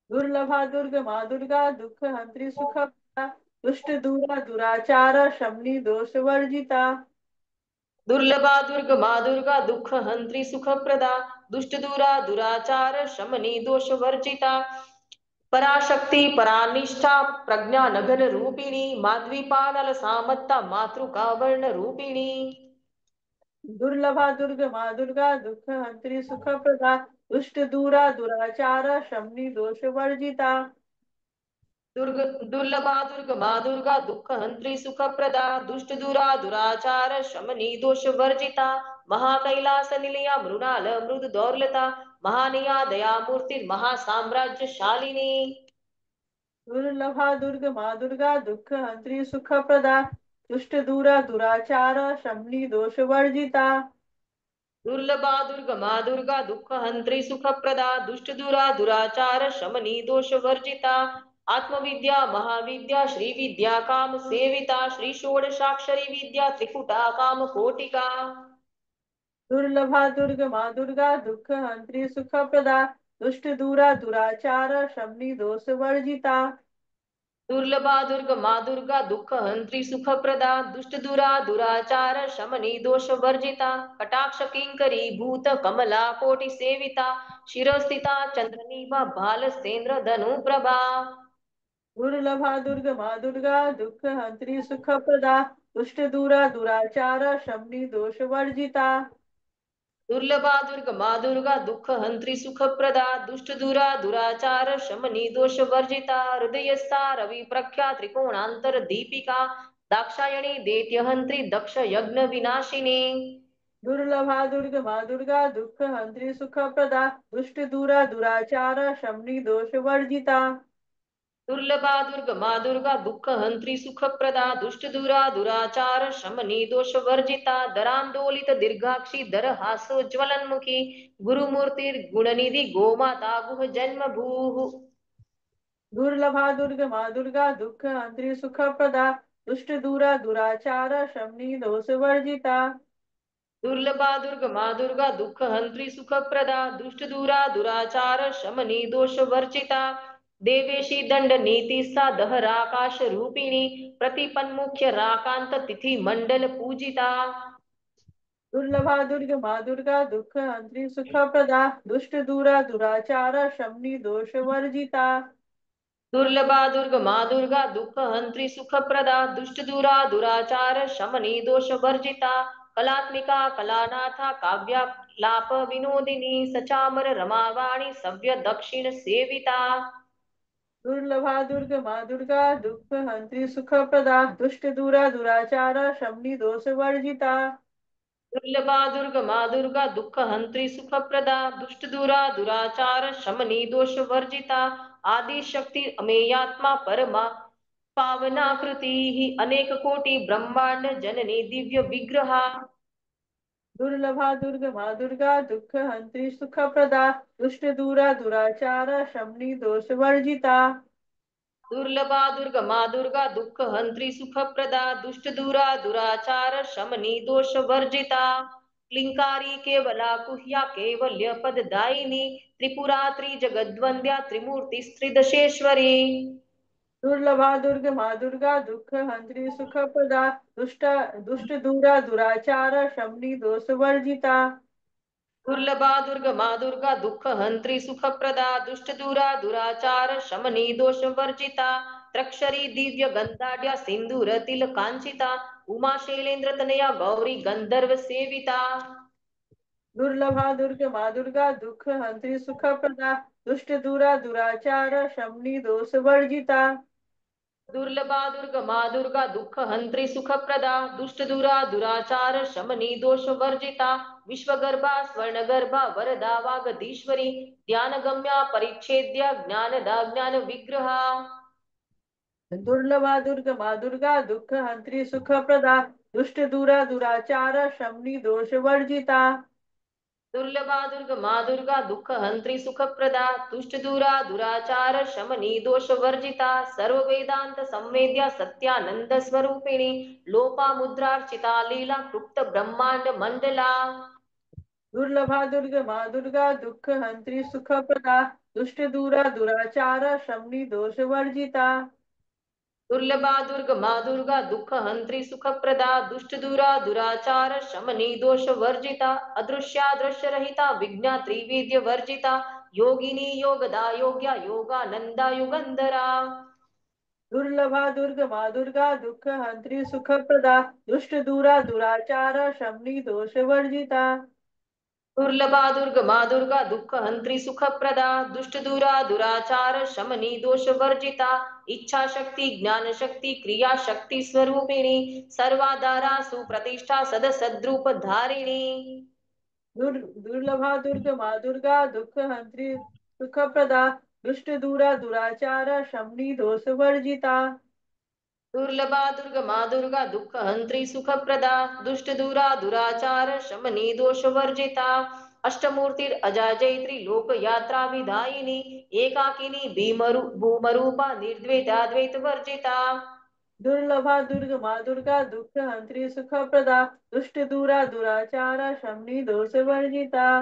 दुर्लभा दुर्गमा दुर्गा दुःख हंत्री सुख प्रदा दुष्ट दूरा दुराचार शमनी दोष वर्जिता। दुर्लभा दुर्गमा दुर्गा दुःख हंत्री सुख प्रदा दुष्ट दूरा दुराचार शमनी दोष वर्जिता पराशक्ति परानिष्ठा प्रज्ञा नगन रूपिणी माध्वीपानल सामत्ता मातृका वर्ण रूपिणी। दुर्लभा दुर्गमा दुर्गा दुःख हंत्री सुख प्रदा दुष्ट दूरा दुराचार शमनी दोष वर्जिता। दुर्ग दुर्लभा दुर्गमा दुर्गा दुःख हंत्री सुख प्रदा दुष्ट दूरा दुराचार शमनी दोष वर्जिता महाकैलास निलया मृणाल मृद दौर्लता महानिया दया मूर्ति महासाम्राज्यशालिनी। दुर्लभा दुर्गमा दुर्गा दुःख हंत्री सुख प्रदा दुष्ट दूरा दुराचार शमनी दोष वर्जिता। दुर्लभा दुर्गमा दुर्गा दुःख हंत्री सुख प्रदा दुष्ट दूरा दुराचार शमनी दोष वर्जिता आत्मविद्या महाविद्या श्री विद्या काम सेविता श्री षोडशाक्षरी विद्या त्रिकुटा काम कोटिका। दुर्लभा दुर्गमा दुर्गा दुःख हंत्री सुख प्रदा दुष्ट दूरा दुराचार शमनी दोष वर्जिता। दुर्लभा दुर्गमा दुर्गा दुःख हंत्री सुख प्रदा दुष्ट दूरा दुराचार शमनी दोष वर्जिता कटाक्ष किंकरी भूत कमला कोटि सेविता शिरस्थिता चंद्रनीभा भालसेन्द्र धनु प्रभा। दुर्लभा दुर्गमा दुर्गा दुःख हंत्री सुख प्रदा दुष्ट दूरा दुराचार शमनी दोष वर्जिता। दुर्लभा दुर्गमा दुर्गा दुःख हंत्री सुख प्रदा दुष्ट दूरा दुराचार शमनी दोष वर्जिता हृदयस्था रवि प्रख्या त्रिकोणांतर दीपिका दाक्षायणी दैत्य हंत्री दक्ष यज्ञ विनाशिनी। दुर्लभा दुर्गमा दुर्गा दुःख हंत्री सुख प्रदा दुष्ट दूरा दुराचार शमनी दोष वर्जिता। दुर्लभा दुर्गमा दुर्गा दुःख हंत्री सुख प्रदा दुष्ट दूरा दुराचार शमनी दोष वर्जिता दरांदोलित दीर्घाक्षी दर हासोज्वलन्मुखी गुरुमूर्तिर्गुणनिधि गोमाता गुह जन्म भूः। दुर्लभा दुर्गमा दुर्गा दुःख हंत्री सुख प्रदा दुष्ट दूरा दुराचार शमनी दोष वर्जिता। दुर्लभा दुर्गमा दुर्गा दुःख हंत्री सुख प्रदा दुष्ट दूरा दुराचार शमनी दोष वर्जिता देवेशी दंड नीति सा दहराकाश रूपिणी प्रतिपन्मुख्य राकांत तिथि मंडल पूजिता। दुर्लभा दुर्गमा दुर्गा दुःख हंत्री सुख प्रदा दुष्ट दूरा दुराचार शमनी दोष वर्जिता। दुर्लभा दुर्गमा दुर्गा दुःख हंत्री सुख प्रदा दुष्ट दूरा दुराचार शमनी दोष वर्जिता कलात्मिका कलानाथा काव्यालाप विनोदिनी सचामर रमावाणी सव्य दक्षिण सेविता। दुर्लभा दुर्गमा दुर्गा दुःख हंत्री सुख प्रदा दुष्ट दूरा दुराचार शमनी दोष वर्जिता। दुर्लभा दुर्गमा दुर्गा दुःख हंत्री सुख प्रदा दुष्ट दूरा दुराचार शमनी दोष वर्जिता आदि शक्ति अमेयात्मा परमा पावनाकृति अनेक कोटि ब्रह्मांड जननी दिव्य विग्रहा। दुर्लभा दुर्गमा दुर्गा दुःख हंत्री सुखप्रदा दुष्ट दूरा दुराचार शमनी दोष वर्जिता। दुर्लभा दुर्गमा दुर्गा दुःख हंत्री सुखप्रदा दुष्ट दूरा दुराचार शमनी दोष वर्जिता क्लिंकारी केवला कुह्या कैवल्य पददायिनी त्रिपुरा त्रिजगद्वन्द्या त्रिमूर्ति त्रिदशेश्वरी। दुर्लभा दुर्गमा दुर्गा दुःख हंत्री सुखप्रदा दुष्ट दुष्ट दूरा दुराचार शमनी दोष वर्जिता। दुर्लभा दुर्गमा दुर्गा दुःख हंत्री सुखप्रदा दुष्ट दूरा दुराचार शमनी दोष वर्जिता त्रक्षरी दिव्य गंधाढ्या सिंदूर तिलकांचिता उमा शैलेंद्र तनया गौरी गंधर्व सेविता। दुर्लभा दुर्गमा दुर्गा दुःख हंत्री सुखप्रदा दुष्ट दूरा दुराचार शमनी दोष वर्जिता। दुर्लभा दुर्गमा दुर्गा दुःख हंत्री सुखप्रदा दुष्ट दूरा दुराचार शमनी दोष वर्जिता विश्वगर्भा स्वर्णगर्भा वरदा वागधीश्वरी ध्यानगम्या परिच्छेद्या ज्ञानदा ज्ञान विग्रहा। दुर्लभा दुर्गमा दुर्गा दुःख हंत्री सुखप्रदा दुष्ट दूरा दुराचार शमनी दोष वर्जिता। दुर्लभा दुर्गमा दुर्गा दुःख हंत्री सुखप्रदा तुष्ट दूरा दुराचार शमनी दोष वर्जिता सर्व वेदांत संवेद्या सत्यानंद स्वरूपिणी लोपा मुद्रार्चिता लीला क्लुप्त ब्रह्मांड मंडला। दुर्लभा दुर्गमा दुर्गा दुःख हंत्री सुखप्रदा दुष्ट दूरा दुराचार शमनी दोष वर्जिता। दुर्लभा दुर्गमा दुर्गा दुःख हंत्री सुखप्रदा दुष्ट दूरा दुराचार शमनी दोष वर्जिता अदृश्या दृश्य रहिता विज्ञा त्रिवेद्य वर्जिता योगिनी योगदा योग्या योगानंदा युगंधरा। दुर्लभा दुर्गमा दुर्गा दुःख हंत्री सुखप्रदा दुष्ट दूरा दुराचार शमनी दोष वर्जिता। दुर्लभा दुर्गमा दुर्गा दुःख हंत्री सुखप्रदा दुष्ट दूरा दुराचार शमनी दोष वर्जिता इच्छा शक्ति ज्ञान शक्ति क्रिया शक्ति स्वरूपिणी सर्वाधारा सुप्रतिष्ठा सद सद्रूप धारिणी। दुर्लभा दुर्गमा दुर्गा दुःख हंत्री सुखप्रदा दुष्ट दूरा दुराचार शमनी दोष वर्जिता। दुर्लभा दुर्गमा दुर्गा दुःख हंत्री सुखप्रदा दुष्ट दूरा दुराचार शमनी दोष वर्जिता अष्टमूर्तिर अजाजयत्री लोक यात्रा विधायिनी एकाकिनी भूमरूपा निर्द्वैताद्वैत वर्जिता। दुर्लभा दुर्गमा दुर्गा दुःख हंत्री सुखप्रदा दुष्ट दूरा दुराचार शमनी दोष वर्जिता।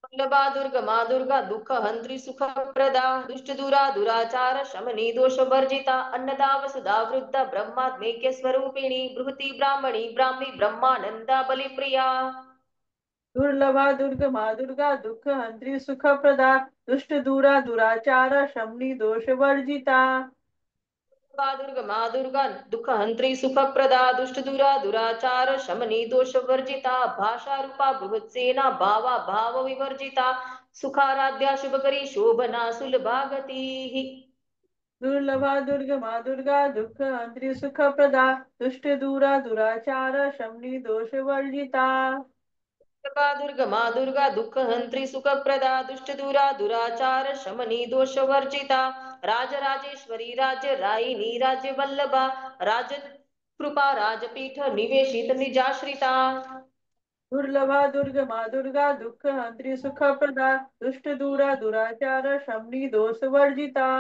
दुर्लभा दुर्गमा दुर्गा दुःख हंत्री सुखप्रदा दुष्ट दूरा दुराचार शमनी दोष वर्जिता अन्नदा वसुधा वृद्धा ब्रह्मात्मैक्य स्वरूपिणी बृहति ब्राह्मणी ब्राह्मी ब्रह्मानंदा बलिप्रिया। दुर्लभा दुर्गमा दुर्गा दुःख हंत्री सुखप्रदा दुष्ट दूरा दुराचार शमनी दोष वर्जिता। दुर्गा दुर्गा दुःख हंत्री सुखप्रदा दुष्ट दूरा दुराचार शमनी दोष वर्जिता भाषा रूपा बृहत्सेना भावा भाव विवर्जिता सुखाराध्या शुभकरी शोभना सुलभागती। दुर्लभा दुर्गमा दुर्गा दुःख हंत्री सुखप्रदा दुष्ट दूरा दुराचार शमनी दोष वर्जिता। दुर्गा दुर्गा दुःख हंत्री सुखप्रदा दुष्ट दूरा दुराचार शमनी दोष वर्जिता राजराजेश्वरी राज्य रायिनी राज्य वल्लभा राज कृपा राजपीठ निवेशित निजाश्रिता। दुर्लभा दुर्गमा दुर्गा दुःख हंत्री सुखप्रदा दुष्ट दूरा दुराचार शमनी दोष वर्जिता।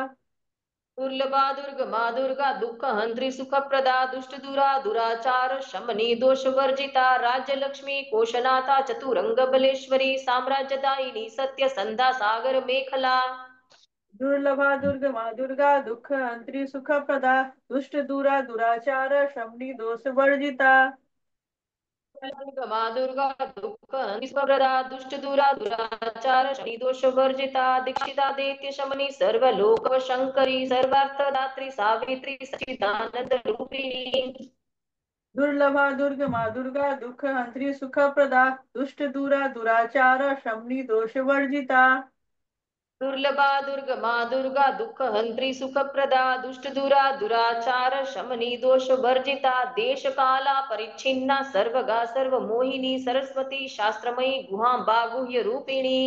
दुर्लभा दुर्गमा दुर्गा दुःख हंत्री सुखप्रदा दुष्ट दूरा दुराचार शमनी दोष वर्जिता राज्य लक्ष्मी कोशनाथा चतुरंग बलेश्वरी साम्राज्यदायिनी सत्य संधा सागर मेखला। दुर्लभा दुर्गमा दुर्गा दुःख हंत्री सुखप्रदा दुष्ट दूरा दुराचार शमनी दोष वर्जिता। दुर्गमा दुर्गा दुःख हंत्री सुखप्रदा दुष्ट दूरा दुराचार शमनी दोष वर्जिता दीक्षिता दैत्य शमनी सर्वलोक शंकरी सर्वार्थदात्री सावित्री सच्चिदानंद रूपिणी। दुर्लभा दुर्गमा दुर्गा दुःख हंत्री सुखप्रदा दुष्ट दूरा दुराचार शमनी दोष वर्जिता। दुर्लभा दुर्गमा दुर्गा दुःख हंत्री सुखप्रदा दुष्ट दूरा दुराचार शमनी दोष वर्जिता देश काला परिच्छिन्ना सर्वगा सर्वमोहिनी सरस्वती शास्त्रमयी गुहांबा गुह्य रूपिणी।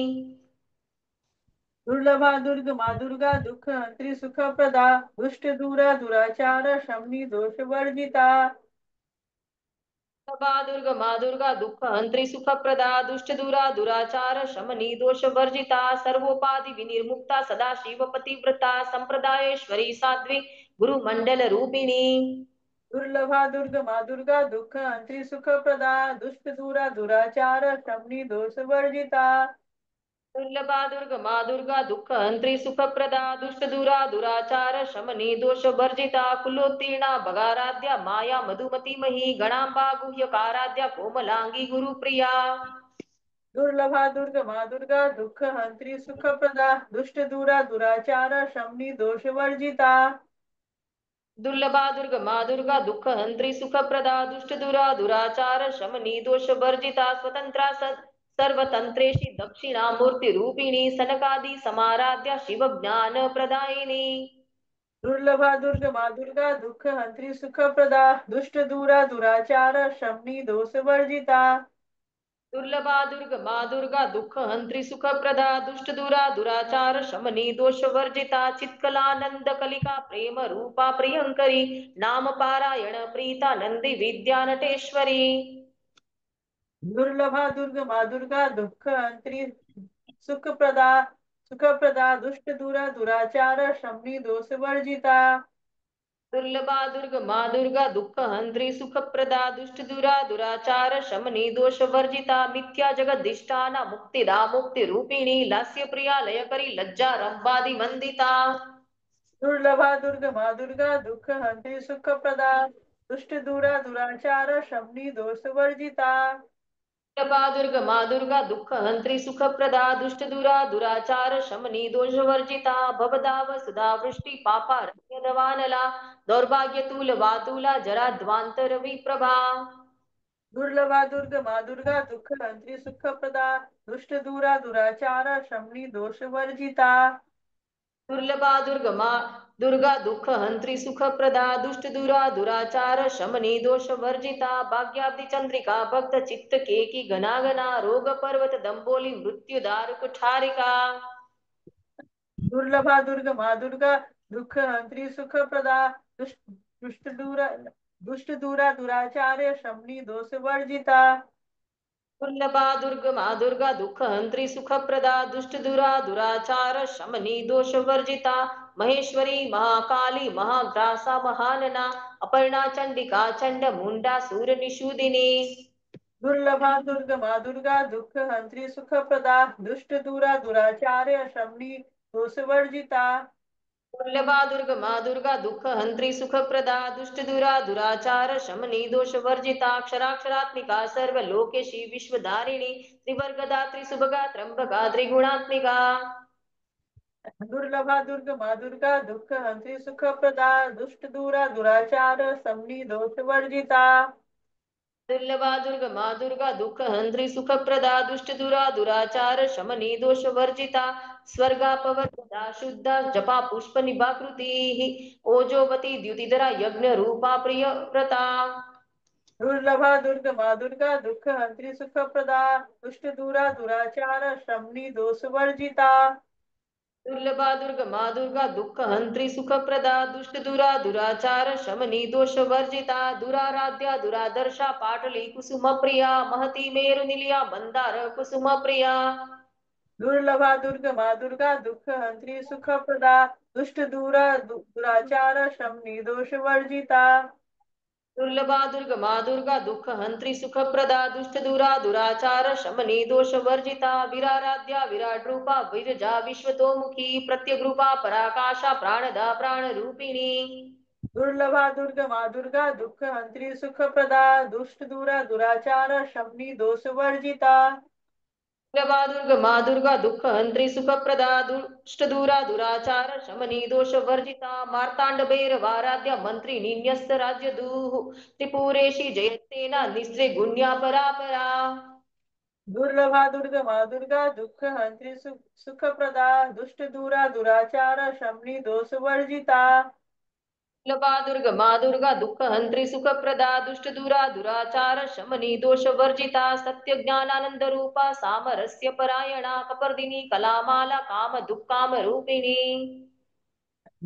दुर्लभा दुर्गमा दुर्गा दुःख हंत्री सुखप्रदा दुष्ट दूरा दुराचार शमनी दोष वर्जिता। प्रभा दुर्गा माँ दुर्गा दुःख हंत्री सुखप्रदा दुष्ट दूरा दुराचार शमनी दोष वर्जिता सर्वोपाधि विनिर्मुक्ता सदा शिव पतिव्रता संप्रदायेश्वरी साध्वी गुरुमंडल रूपिणी दुर्लभा दुर्गमा दुर्गा दुःख हंत्री सुखप्रदा दुष्ट दूरा दुराचार शमनी दोष वर्जिता दुर्लभा दुर्गमा दुर्गा दुःख हंत्री सुखप्रदा दुष्ट दूरा दुराचार शमनी दोष वर्जिता कुलोत्तीर्णा भगाराध्या माया मधुमती मही गणांबा गुह्यकाराध्या कोमलांगी गुरुप्रिया दुर्लभा दुर्गमा दुर्गा दुःख हंत्री सुखप्रदा दुष्ट दूरा दुराचार शमनी दोष वर्जिता दुर्लभा दुर्गमा दुर्गा दुःख हंत्री सुखप्रदा दुष्ट दुरा दुराचार शमनी दोष वर्जिता स्वतंत्रा सर्वतंत्रेशी दक्षिणा मूर्ती रूपिणी सनकादी समाराध्या शिव ज्ञान प्रदायिनी दुर्लभा दुर्गमा दुर्गा दुःख हंत्री सुखप्रदा दुष्ट दूरा दुराचार शमनी दोष वर्जिता दुर्लभा दुर्गमा दुर्गा दुःख हंत्री सुखप्रदा दुष्ट दुरा दुराचार शमनी दोष वर्जिता चित्कलानंद कलिका प्रेम रूपा प्रियंकरी नाम पारायण प्रीता नंदी विद्या नटेश्वरी दुर्लभा दुर्गमा दुर्गा दुःख हंत्री सुखप्रदा सुखप्रदा दुष्ट दूरा दुराचार शमनी दोष वर्जिता दुर्लभा दुर्गमा दुर्गा दुःख हंत्री सुखप्रदा दुष्ट दुरा दुराचार शमनी दोष वर्जिता मिथ्या जगदिष्टाना मुक्तिदा मुक्ति रूपिणी लास्य प्रिया लय करी लज्जा रंबादि मंदिता दुर्लभा दुर्गमा दुर्गा दुःख हंत्री सुखप्रदा दुष्ट दूरा दुराचार शमनी दोष वर्जिता दुर्लभा दुर्गमा दुर्गा दुःख हंत्री सुखप्रदा दुष्ट दुरा दुराचार शमनी दोष वर्जिता भवदाव सुधा वृष्टि पापा रम्यदवानला दौर्भाग्य तूल वातुला जरा ध्वांतर विप्रभा दुर्लभा दुर्गमा दुर्गा दुःख हंत्री सुखप्रदा दुष्ट दूरा दुराचार शमनी दोष वर्जिता दुर्लभा दुर्गमा दुर्गा दुःख हंत्री सुखप्रदा दुष्ट दुरा दुराचार शमनी दोष वर्जिता भाग्याब्धि चंद्रिका भक्त चित्त केकी घनाघना रोग पर्वत दंबोली मृत्युदार कुठारिका दुर्लभा दुर्गमा दुर्गा दुःख हंत्री सुखप्रदा दुष्ट दुष्ट दूरा दुष्ट दूरा दुराचार्य शमनी दोष वर्जिता दुर्लभा दुर्गमा दुर्गा दुःख हंत्री सुखप्रदा दुष्ट दुरा दुराचार शमनी दोष वर्जिता महेश्वरी महाकाली महाग्रासा महानना अपर्णा चंडिका चंड मुंडा सूर निषूदिनी दुर्लभा दुर्गमा दुर्गा दुःख हंत्री सुखप्रदा दुष्ट दूरा दुराचार्य शमनी दोष वर्जिता दुर्लभा दुर्गमा दुर्गा दुःख हंत्री सुखप्रदा दुष्ट दुरा दुराचार शमनी दोष वर्जिता क्षराक्षरात्मिका सर्वलोकेशी विश्वधारिणी त्रिवर्गदा त्रिसुभगा त्र्यंबका त्रिगुणात्मिका दुर्लभा दुर्गमा दुर्गा दुःख हंत्री सुखप्रदा दुष्ट दूरा दुराचार शमनी दोष वर्जिता दुर्लभा दुर्गमा दुर्गा दुःख हंत्री सुखप्रदा दुष्ट दुरा दुराचार शमनी दोष वर्जिता स्वर्गापवर्गदा शुद्धा जपा पुष्प निभाकृती ओजोवती द्युतिधरा यज्ञ रूपा प्रिय व्रता दुर्लभा दुर्गमा दुर्गा दुःख हंत्री सुखप्रदा दुष्ट दूरा दुराचार शमनी दोष वर्जिता दुर्लभा दुर्गमा दुर्गा दुःख हंत्री सुखप्रदा दुष्ट दुरा दुराचार शमनी दोष वर्जिता दुराराध्या दुरादर्शा पाटली कुसुम प्रिया महती मेरु निलिया मंदार कुसुम प्रिया दुर्लभा दुर्गमा दुर्गा दुःख हंत्री सुखप्रदा दुष्ट दूरा दुराचार शमनी दोष वर्जिता दुर्लभा दुर्गमा दुर्गा दुःख हंत्री सुखप्रदा दुष्ट दुरा दुराचार शमनी दोष वर्जिता विराराध्या विराट रूपा विरजा विश्वतोमुखी प्रत्यग्रूपा पराकाशा प्राणदा प्राण रूपिणी दुर्लभा दुर्गमा दुर्गा दुःख हंत्री सुखप्रदा दुष्ट दूरा दुराचार शमनी दोष वर्जिता दुर्लभा दुर्गमा दुर्गा दुःख हंत्री सुखप्रदा दुष्ट दूरा दुराचार शमनी दोष वर्जिता मार्तांड भैरवाराध्या मंत्री निन्यस्त राज्य दूह त्रिपुरेशी जयतेना निस्त्रे गुण्या परापरा दुर्लभा दुर्गमा दुर्गा दुःख हंत्री सुखप्रदा दुष्ट दूरा दुराचार शमनी दोष वर्जिता दुर्लभा दुर्गमा दुर्गा दुःख हंत्री सुखप्रदा दुष्ट दूरा दुराचार शमनी दोष वर्जिता सत्य ज्ञानानंद रूपा सामरस्य परायणा कपर्दिनी कलामाला काम दुःखाम रूपिणी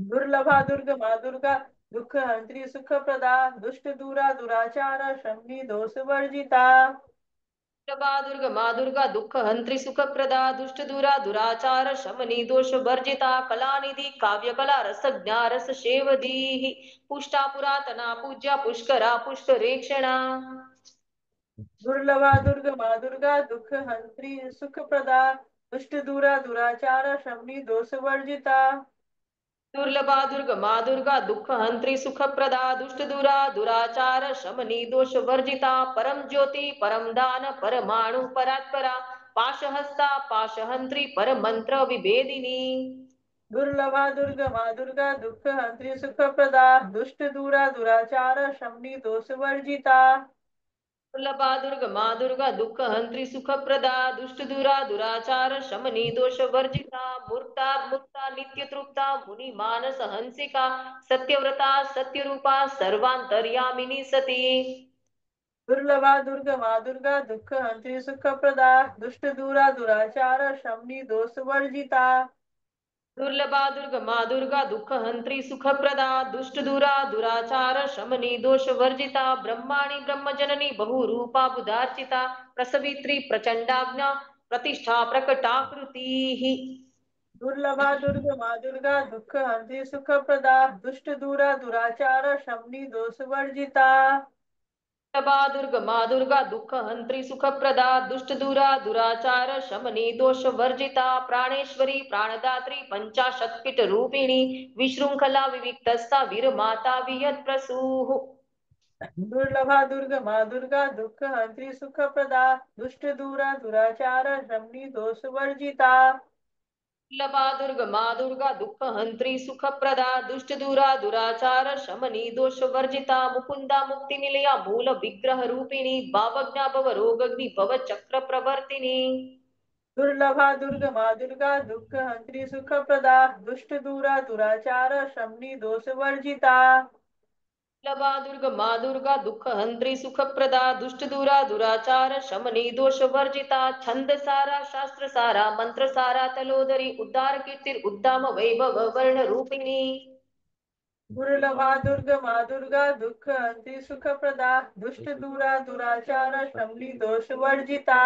दुर्लभा दुर्गमा दुर्गा दुःख हंत्री सुख प्रदा दुष्ट दूरा दुराचार शमनी दोष वर्जिता दुर्गा दुर्गा माँ दुर्गा दुःख हंत्री सुख प्रदा दुष्ट दूरा दुराचार शमनी दोष वर्जिता कलानिधी काव्य कला रस ज्ञा रस शेवधी पुष्टा पुरातना पूज्या पुष्करा पुष्करेक्षणा दुर्लभा दुर्गमा दुर्गा दुःख हंत्री सुख प्रदा दुष्ट दूरा दुराचार शमनी दोष वर्जिता दुर्लभा दुर्गमा दुर्गा दुःख हंत्री सुख प्रदा दुष्ट दूरा दुराचार शमनी दोष वर्जिता परम ज्योति परम दान परमाणु परात्परा पाशहस्ता पाशहंत्री परम मंत्र विभेदिनी दुर्लभा दुर्गमा दुर्गा दुःख हंत्री सुख प्रदा दुष्ट दूरा दुराचार शमनी दोष वर्जिता दुर्लभा दुर्गमा दुर्गा दुःख हंत्री सुख प्रदा दुष्ट दूरा दुराचार शमनी दोष वर्जिता मूर्ता मुक्ता नित्य तृप्ता मुनि मानस हंसिका सत्यव्रता सत्यरूपा सर्वांतर्यामिनी सती दुर्लभा दुर्गमा दुर्गा दुःख हंत्री सुख प्रदा दुष्ट दूरा दुराचार शमनी दोष वर्जिता दुर्लभा दुर्गमा दुर्गा दुःख हंत्री सुख प्रदा दुष्ट दूरा दुराचार शमनी दोष वर्जिता ब्रह्माणी ब्रह्मजननी बहुरूपा बुधार्चिता प्रसवित्री प्रचंडाज्ञा प्रतिष्ठा प्रकटाकृती दुर्लभा दुर्गमा दुर्गा दुःख हंत्री सुख प्रदा दुष्ट दूरा दुराचार शमनी दोष वर्जिता दुर्लभा दुर्गमा दुर्गा दुःख हंत्री सुख प्रदा दुष्ट दूरा दुराचार शमनी दोष वर्जिता प्राणेश्वरी प्राणदात्री पंचाशत्किट रूपिणी विशृंखला विविक्तस्था वीर माता वियत प्रसूः दुर्लभा दुर्गमा दुर्गा दुःख हंत्री सुख प्रदा दुष्ट दूरा दुराचार शमनी दोष वर्जिता दुर्लभा दुर्गमा दुर्गा दुःख हंत्री सुख प्रदा दुष्ट दूरा दुराचार शमनी दोष वर्जिता मुकुंदा मुक्ति निलया मूल विग्रह रूपिणी भावज्ञा भव रोगग्नि भव चक्र प्रवर्तिनी दुर्लभा दुर्गमा दुर्गा दुःख हंत्री सुख प्रदा दुष्ट दूरा दुराचार शमनी दोष वर्जिता दुर्लभा दुर्गमा दुर्गा दुःख हंत्री सुख प्रदा दुष्ट दूरा दुराचार शमनी दोष वर्जिता छंद सारा शास्त्र सारा मंत्र सारा तलोदरी उद्धार कीर्तिर उद्दाम वैभव वर्ण रूपिणी दुर्लभा दुर्गमा दुर्गा दुःख हंत्री सुख प्रदा दुष्ट दूरा दुराचार शमनी दोष वर्जिता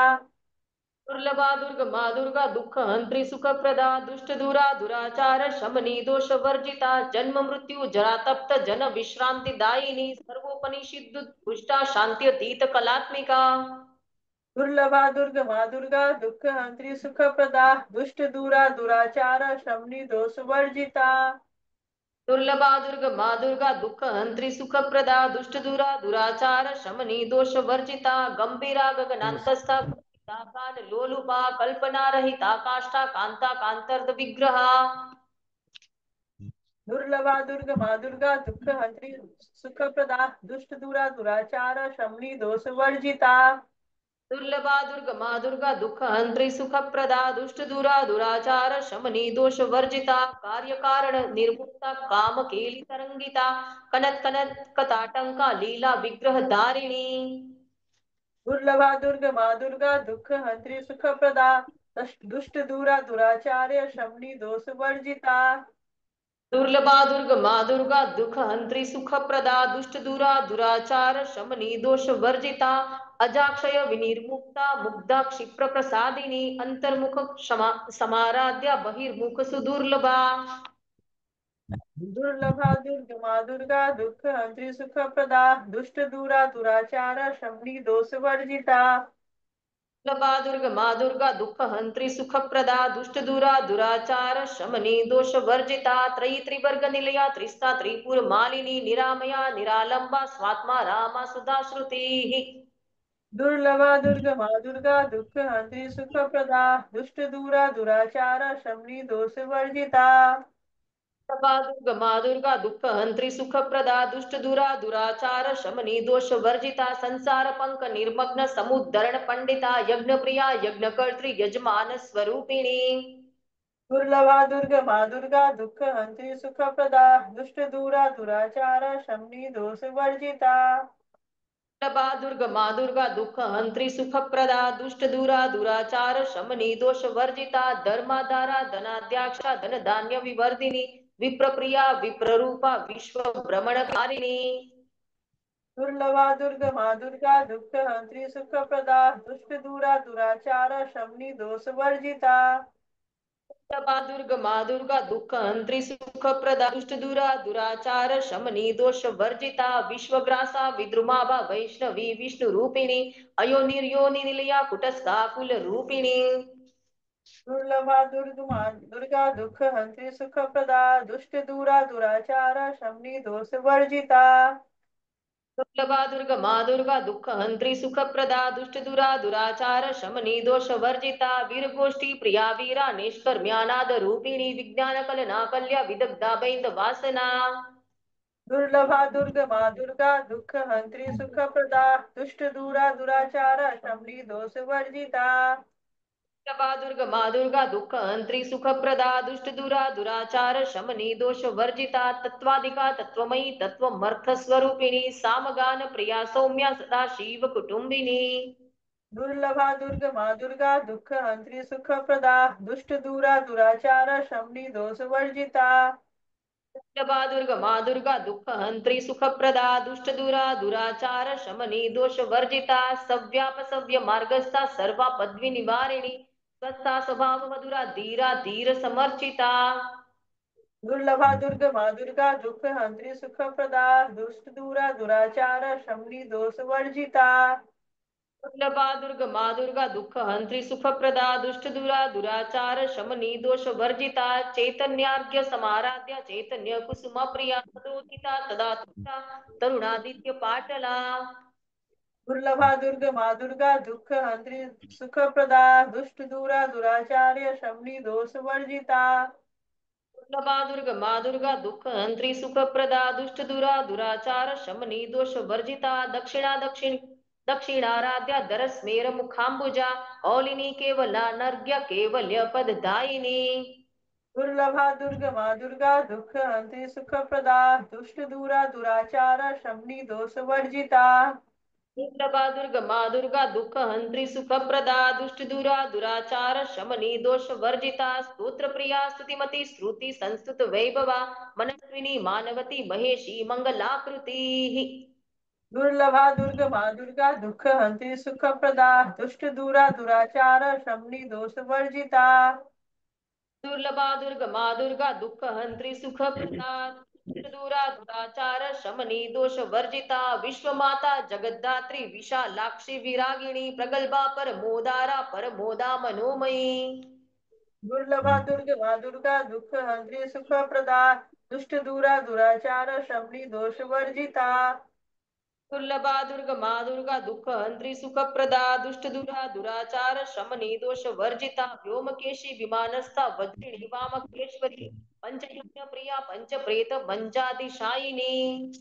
दुर्लभा दुर्गमा दुर्गा दुःख हंत्री सुख प्रदा दुष्ट दूरा दुराचार शमनी दोष वर्जिता जन्म मृत्यू जरा तप्त जन विश्रांति दायिनी सर्वोपनिषिद्धु पुष्टा शांति अतीत कलात्मिका दुर्लभा दुर्गमा दुर्गा दुःख हंत्री सुख प्रदा दुष्ट दूरा दुराचार शमनी दोष वर्जिता दुर्लभा दुर्गमा दुर्गा दुःख हंत्री सुख प्रदा दुष्ट दूरा दुराचार शमनी दोष वर्जिता गंभीरा गगनांतस्था काल लोलुपा कल्पना रहिता काष्ठा कांता कांतर्द विग्रहा दुर्लभा दुर्गमा दुर्गा दुःख हंत्री सुख प्रदा दुष्ट दूरा दुराचार शमनी दोष वर्जिता दुर्लभा दुर्गमा दुर्गा दुःख हंत्री सुख प्रदा दुष्ट दूरा दुराचार शमनी दोष वर्जिता कार्य कारण निर्मुक्ता काम केली तरंगिता कनत कनत कताटंका लीला विग्रह धारिणी दुर्लभा दुर्गमा दुर्गा दुःख हंत्री सुख प्रदा दुष्ट दूरा दुराचार्य शमनी दोष वर्जिता दुर्लभा दुर्गमा दुर्गा दुःख हंत्री सुख प्रदा दुष्ट दूरा दुराचार शमनी दोष वर्जिता अजाक्षय विनिर्मुक्ता मुग्धा क्षिप्र प्रसादिनी अंतर्मुख क्षमा समाराध्या बहिर्मुख सुदुर्लभा दुर्लभा दुर्गमा दुर्गा दुःख हंत्री सुख प्रदा दुष्ट दूरा दुराचार शमनी दोष वर्जिता दुर्लभा दुर्गमा दुर्गा दुःख हंत्री सुख प्रदा दुष्ट दूरा दुराचार शमनी दोष वर्जिता त्रयी त्रिवर्ग निलया त्रिस्ता त्रिपुर मालिनी निरामया निरालंबा स्वात्मा रामा सुधा श्रुति दुर्लभा दुर्गमा दुर्गा दुःख हंत्री सुख प्रदा दुष्ट दूरा दुराचार शमनी दोष वर्जिता दुर्लभा दुर्गमा दुर्गा दुःख हंत्री सुख प्रदा दुष्ट दूरा दुराचार शमनी दोष वर्जिता संसार पंक निर्मग्न समुद्धरण पंडिता यज्ञ प्रिया यज्ञ कर्त्री यजमान स्वरूपिणी दुर्लभा दुर्गमा दुर्गा दुःख हंत्री सुख प्रदा दुष्ट दूरा दुराचार शमनी दोष वर्जिता दुर्लभा दुर्गमा दुर्गा दुःख हंत्री सुख प्रदा दुष्ट दूरा दुराचार शमनी दोष वर्जिता धर्माधारा धनाध्याक्षा धन धान्य विवर्धिनी विप्रप्रिया विप्ररूपा विश्व भ्रमणकारिणी। दुर्लभा दुर्गमा दुर्गा दुःख हंत्री सुख प्रदा दुष्ट दूरा दुराचार शमनी दोष वर्जिता। मा दुर्गा दुर्गा दुःख हंत्री सुख प्रदा दुष्ट दूरा दुराचार शमनी दोष वर्जिता विश्वग्रासा विद्रुमाभा वैष्णवी विष्णु रूपिणी अयो निर्योनि निलया कुटस्था कुल रूपिणी। दुर्लभा दुर्गमा दुर्गा दुःख हंत्री सुख प्रदा दुष्ट दूरा दुराचार शमनी दोष वर्जिता। दुर्लभा दुर्गमा दुर्गा दुःख हंत्री सुख प्रदा दुष्ट दुरा दुराचार शमनी दोष वर्जिता वीर गोष्ठी प्रिया वीरा निष्कर्म्यानाद रूपिणी विज्ञान कलना कल्या विदग्धा बैंद वासना। दुर्लभा दुर्गमा दुर्गा दुःख हंत्री सुख प्रदा दुष्ट दूरा दुराचार शमनी दोष वर्जिता। दुर्लभा दुर्गमा दुर्गा दुःख हंत्री सुख प्रदा दुष्ट दुरा दुराचार शमनी दोष वर्जिता तत्वाधिका तत्वमयी तत्वमर्थ स्वरूपिणी सामगान प्रिया सौम्या सदा शिव कुटुंबिनी। दुर्लभा दुर्गमा दुर्गा दुःख हंत्री सुख प्रदा दुष्ट दूरा दुराचार शमनी दोष वर्जिता। दुर्लभा दुर्गमा दुर्गा दुःख हंत्री सुख प्रदा दुष्ट दुरा दुराचार शमनी दोष वर्जिता सव्याप सव्य मार्गस्था सर्वा पदवी निवारिणी स्वस्था स्वभाव मधुरा धीरा धीर समर्चिता। दुर्लभा दुर्गमा दुर्गा दुःख हंत्री सुख प्रदा दुष्ट दूरा दुराचार शमनी दोष वर्जिता। दुर्लभा दुर्गमा दुर्गा दुःख हंत्री सुख प्रदा दुष्ट दुरा दुराचार शमनी दोष वर्जिता चैतन्यार्घ्य समाराध्य चैतन्य कुसुम प्रिया सदोदिता सदा तुष्टा तरुणादित्य पाटला। दुर्लभा दुर्गमा दुर्गा दुःख हंत्री सुख प्रदा दुष्ट दूरा दुराचार्य शमनी दोष वर्जिता। दुर्लभा दुर्गमा दुर्गा दुःख हंत्री सुख प्रदा दुष्ट दुरा दुराचार शमनी दोष वर्जिता दक्षिणा दक्षिण दक्षिणाराध्या दरस्मेर मुखाम्बुजा औलिनी केवला नर्घ्य केवल्य पददायिनी। दुर्लभा दुर्गमा दुर्गा दुःख हंत्री सुख प्रदा दुष्ट दूरा दुराचार शमनी दोष वर्जिता। दुर्लभा दुर्गमा दुर्गा दुःख हंत्री सुख प्रदा दुष्ट दुरा दुराचार शमनी दोष वर्जिता स्तोत्र प्रिया स्तुतिमती श्रुति संस्तुत वैभवा मनस्विनी मानवती महेशी मंगलाकृति। दुर्लभा दुर्गमा दुर्गा दुःख हंत्री सुख प्रदा दुष्ट दूरा दुराचार शमनी दोष वर्जिता। दुर्लभा दुर्गमा दुर्गा दुःख हंत्री सुख प्रदा दूरा दुराचार शमनी दोष वर्जिता विश्वमाता जगद्धात्री विशालाक्षी विरागिणी प्रगल्भा परमोदारा परमोदा मनोमयी। दुर्लभा दुर्गमा दुर्गा दुःख हंत्री सुख प्रदा दुष्ट दूरा दुराचार शमनी दोष वर्जिता। दुर्लभा दुर्गमा दुर्गा दुःख हंत्री सुख प्रदा दुष्ट दुरा दुराचार शमनी दोष वर्जिता व्योमकेशी विमानस्था वज्रिणी वामकेश्वरी पंचयज्ञ प्रिया पंच प्रेत पंचादिशायिनी।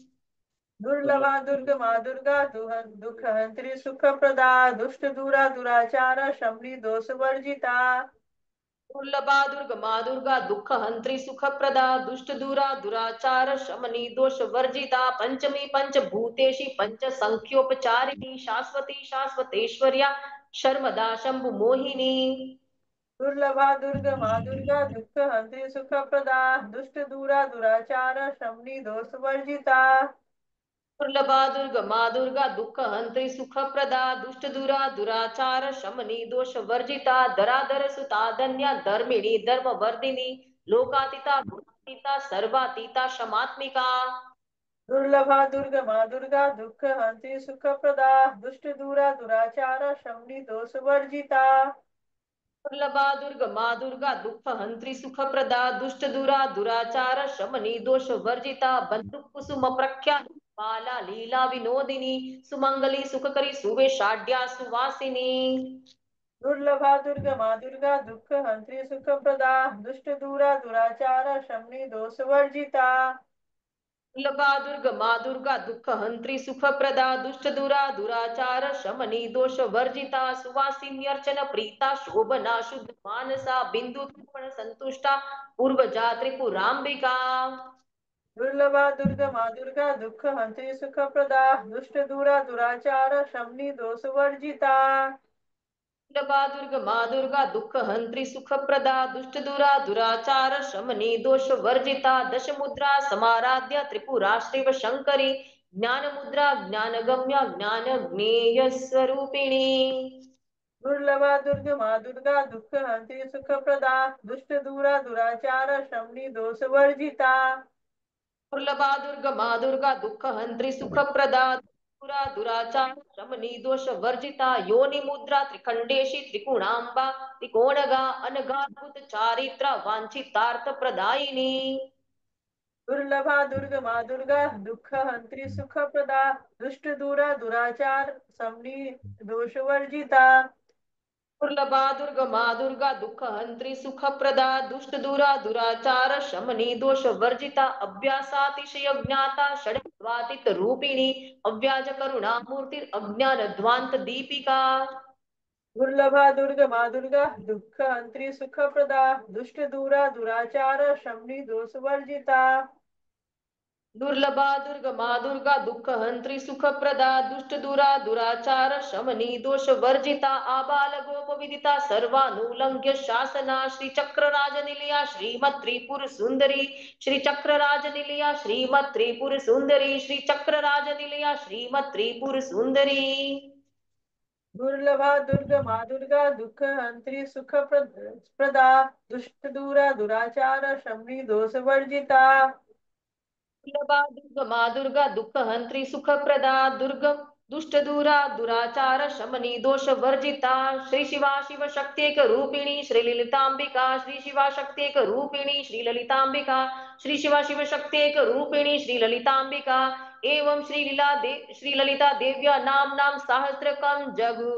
दुर्लभा दुर्गमा दुर्गा दुःख हंत्री सुख प्रदा दुष्ट दूरा दुराचार शमनी दोष वर्जिता। दुर्लभा दुर्गमा दुर्गा दुःख हंत्री सुख प्रदा दुष्ट दूरा दुराचार शमनी दोष वर्जिता पंचमी पंचभूतेशी पंच संख्योपचारिणी शाश्वती शाश्वतेश्वर्या शर्मदा शंभु मोहिनी। दुर्लभा दुर्गमा दुर्गा दुःख हंत्री सुख प्रदा दुष्ट दूरा दुराचार शमनी दोष वर्जिता। दुर्लभा दुर्गमा दुर्गा दुःख हंत्री सुख प्रदा दुष्ट दूरा दुराचार शमनी दोष वर्जिता धराधर सुता धन्या धर्मिणी धर्मवर्धिनी लोकातीता गुणातीता सर्वातीता क्षमात्मिका। दुर्लभा दुर्गमा दुर्गा दुःख हंत्री सुख प्रदा दुष्ट दूरा दुराचार शमनी दोष वर्जिता। दुर्लभा दुर्गमा दुर्गा दुःख हंत्री सुख प्रदा दुष्ट दूरा दुराचार शमनी दोष वर्जिता बंधु कुसुम प्रख्या बाला लीला विनोदिनी सुमंगली सुखकरी सुवेशाढ्या सुवासिनी। दुर्लभा दुर्गमा दुर्गा दुःख हंत्री सुख प्रदा दुष्ट दूरा दुराचार शमनी दोष वर्जिता। दुर्लभा दुर्गमा दुर्गा दुःख हंत्री सुख प्रदा दुष्ट दूरा दुराचार शमनी दोष वर्जिता सुवासिनी अर्चन प्रीता शोभना शुद्ध मानसा बिंदु तर्पण संतुष्टा पूर्वजा त्रिपुरांबिका। दुर्लभा दुर्गमा दुर्गा दुःख हंत्री सुख प्रदा दुष्ट दूरा दुराचार शमनी दोष वर्जिता। दुर्लभा दुर्गमा दुर्गा दुःख हंत्री सुख प्रदा दुष्ट दूरा दुराचार शमनी दोष वर्जिता दश मुद्रा समाराध्य त्रिपुरा शिव शंकरी ज्ञान मुद्रा ज्ञान गम्या ज्ञान ज्ञेय स्वरूपिणी। दुर्लभा दुर्गमा दुर्गा दुःख हंत्री सुख प्रदा दुष्ट दूरा दुराचार शमनी दोष वर्जिता। दुर्लभा दुर्गमा दुर्गा दुःख हंत्री सुख प्रदा दुरा दुराचार शमनी दोष वर्जिता योनि मुद्रा त्रिखंडेशी त्रिगुणांबा त्रिकोणगा अनगाद्भुत चारित्रा वांछितार्थ प्रदायिनी। दुर्लभा दुर्गमा दुर्गा दुःख हंत्री सुख प्रदा दुष्ट दूरा दुराचार शमनी दोष वर्जिता। दुर्लभा दुर्गमा दुर्गा दुःख हंत्री सुख प्रदा दुष्ट दूरा दुराचार शमनी दोष वर्जिता अभ्यासातिशय ज्ञाता षड्वातित रूपिणी अव्याज करुणा मूर्ति अज्ञान ध्वांत दीपिका। दुर्लभा दुर्गमा दुर्गा दुःख हंत्री सुख प्रदा दुष्ट दूरा दुराचार शमनी दोष वर्जिता। दुर्लभा दुर्गमा दुर्गा दुःख हंत्री सुख प्रदा दुष्ट दूरा दुराचार शमनी दोष वर्जिता आबाल गोप विदिता सर्वानुलंघ्य शासना श्री चक्र राजनिलया श्रीमत् त्रिपुर सुंदरी श्री चक्र राजनिलया श्रीमत् त्रिपुर सुंदरी श्री चक्र राजनिलया श्रीमत् त्रिपुर सुंदरी। दुर्लभा दुर्गमा दुर्गा दुःख हंत्री सुख प्रदा दुष्ट दूरा दुराचार शमनी दोष वर्जिता। दुर्लभा दुर्गमा दुर्गा दुःख हंत्री सुख प्रदा दुर्गम दुष्ट दूरा दुराचार शमनी दोष वर्जिता श्री शिवा शिव शक्त्येक रूपिणी श्री ललितांबिका श्री शिवा शक्त्येक रूपिणी श्री ललितांबिका श्री शिवा शिव शक्त्येक रूपिणी श्री ललितांबिका एवं श्री ललिता देव्या नाम नाम सहस्त्रकम जगु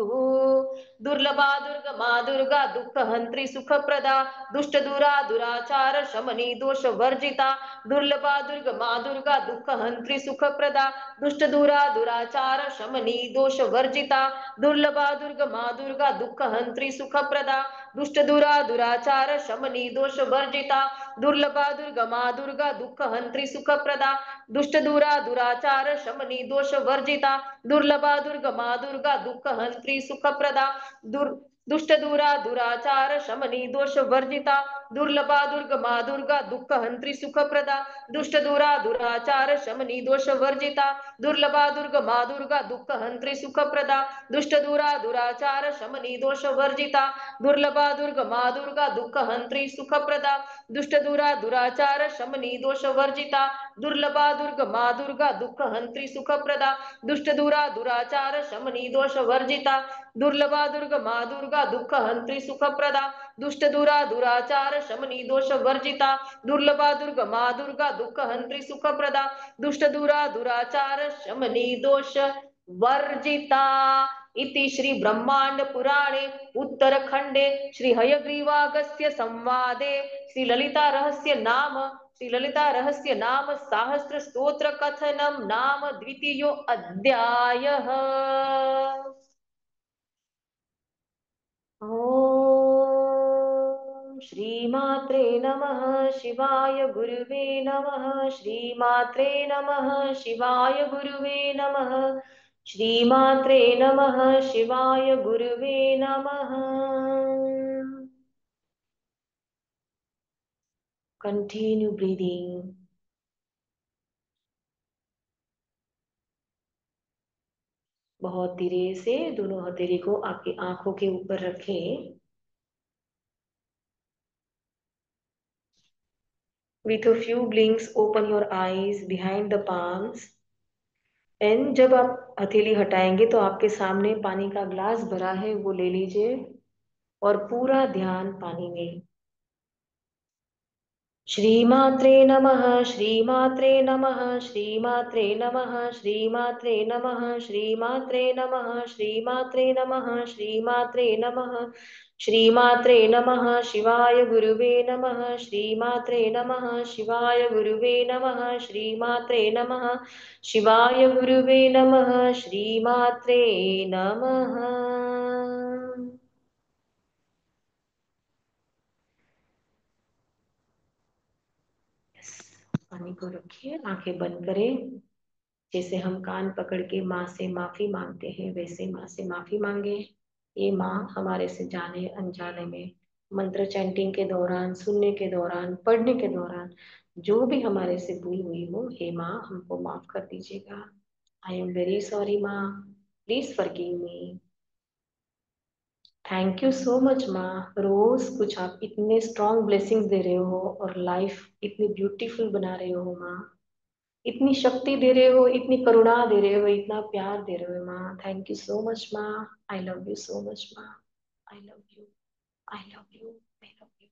दुर्लभा दुर्गमा दुर्गा दुःख हंत्री सुख प्रदा दुष्ट दूरा दुराचार शमनी दोष वर्जिता दुर्लभा दुर्गमा दुर्गा दुःख हंत्री सुख प्रदा दुष्ट दूरा दुराचार शमनी दोष वर्जिता दुर्लभा दुर्गमा दुर्गा दुःख हंत्री सुख प्रदा दुष्ट दूरा दुराचार शमनी दोष वर्जिता दुर्लभा दुर्गमा दुर्गा दुःख हंत्री सुख प्रदा दुष्ट दूरा दुराचार शमनी दोष वर्जिता दुर्लभा दुर्गमा दुर्गा दुःख हंत्री सुख प्रदा दुष्ट दूरा दुराचार शमनी दोष वर्जिता दुर्लभा दुर्गमा दुर्गा दुःख हंत्री सुख प्रदा दुष्ट दूरा दुराचार शमनी दोष वर्जिता दुर्लभा दुर्गमा दुर्गा दुःख हंत्री सुख प्रदा दुष्ट दूरा दुराचार शमनी दोष वर्जिता दुर्लभा दुर्गमा दुर्गा दुःख हंत्री सुख प्रदा दुष्ट दूरा दुराचार शमनी दोष वर्जिता दुर्लभा दुर्गमा दुर्गा दुःख हंत्री सुख प्रदा दुष्ट दूरा दुराचार शमनी दोष वर्जिता दुर्लभा दुर्गमा दुर्गा दुःख हंत्री सुख प्रदा दुष्ट दूरा दुराचार शमनी दोष वर्जिता दुर्लभा दुर्गमा दुर्गा दुःख हंत्री सुख प्रदा दुष्ट दूरा दुराचार शमनी दोष वर्जिता इति श्री ब्रह्मांड पुराणे उत्तरखंडे श्री हयग्रीवागस्त्य संवादे श्री ललिता रहस्य नाम सहस्त्र स्तोत्र कथनम नाम द्वितीयो अध्यायः। ॐ श्रीमात्रे नमः शिवाय गुरुवे नमः श्रीमात्रे नमः शिवाय गुरुवे नमः श्रीमात्रे नमः शिवाय गुरुवे नमः। Continue breathing. बहुत धीरे से दोनों हथेली को आपकी आंखों के ऊपर रखें। With a few blinks, open your eyes behind the palms. And जब आप हथेली हटाएंगे तो आपके सामने पानी का ग्लास भरा है, वो ले लीजिए और पूरा ध्यान पानी में। श्रीमात्रे नमः श्रीमात्रे नमः श्रीमात्रे नमः श्रीमात्रे नमः श्रीमात्रे नमः श्रीमात्रे नमः श्रीमात्रे नमः श्रीमात्रे नमः शिवाय गुरुवे नमः श्रीमात्रे नमः शिवाय गुरुवे नमः श्रीमात्रे नमः शिवाय गुरुवे नमः श्रीमात्रे नमः। पानी को रखिए, आंखें बंद करें। जैसे हम कान पकड़ के माँ से माफी मांगते हैं, वैसे माँ से माफी मांगे। ये माँ हमारे से जाने अनजाने में मंत्र चैंटिंग के दौरान, सुनने के दौरान, पढ़ने के दौरान जो भी हमारे से भूल हुई हो, हे माँ हमको माफ कर दीजिएगा। आई एम वेरी सॉरी माँ, please forgive me. Thank you so much माँ, रोज कुछ आप इतने स्ट्रॉन्ग ब्लेसिंग्स दे रहे हो और लाइफ इतनी ब्यूटीफुल बना रहे हो माँ। इतनी शक्ति दे रहे हो, इतनी करुणा दे रहे हो, इतना प्यार दे रहे हो माँ। थैंक यू सो मच माँ। I love you so much माँ। I love you. I love you. I love you.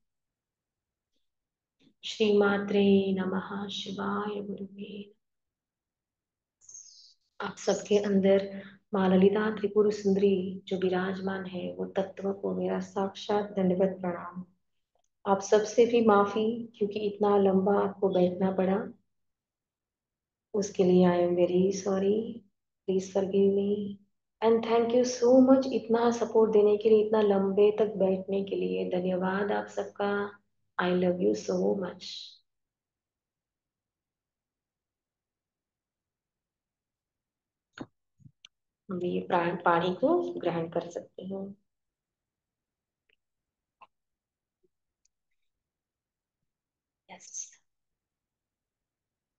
श्रीमात्रे नमः। शिवाय गुरुवे। आप सबके अंदर माँ ललिता त्रिपुर सुंदरी जो विराजमान है, वो तत्व को मेरा साक्षात दंडवत प्रणाम। आप सबसे भी माफी, क्योंकि इतना लंबा आपको बैठना पड़ा, उसके लिए I am very sorry. Please forgive me. And thank you so much इतना सपोर्ट देने के लिए, इतना लंबे तक बैठने के लिए। धन्यवाद आप सबका। आई लव यू सो मच। हम ये प्राण पानी को ग्रहण कर सकते हैं। यस।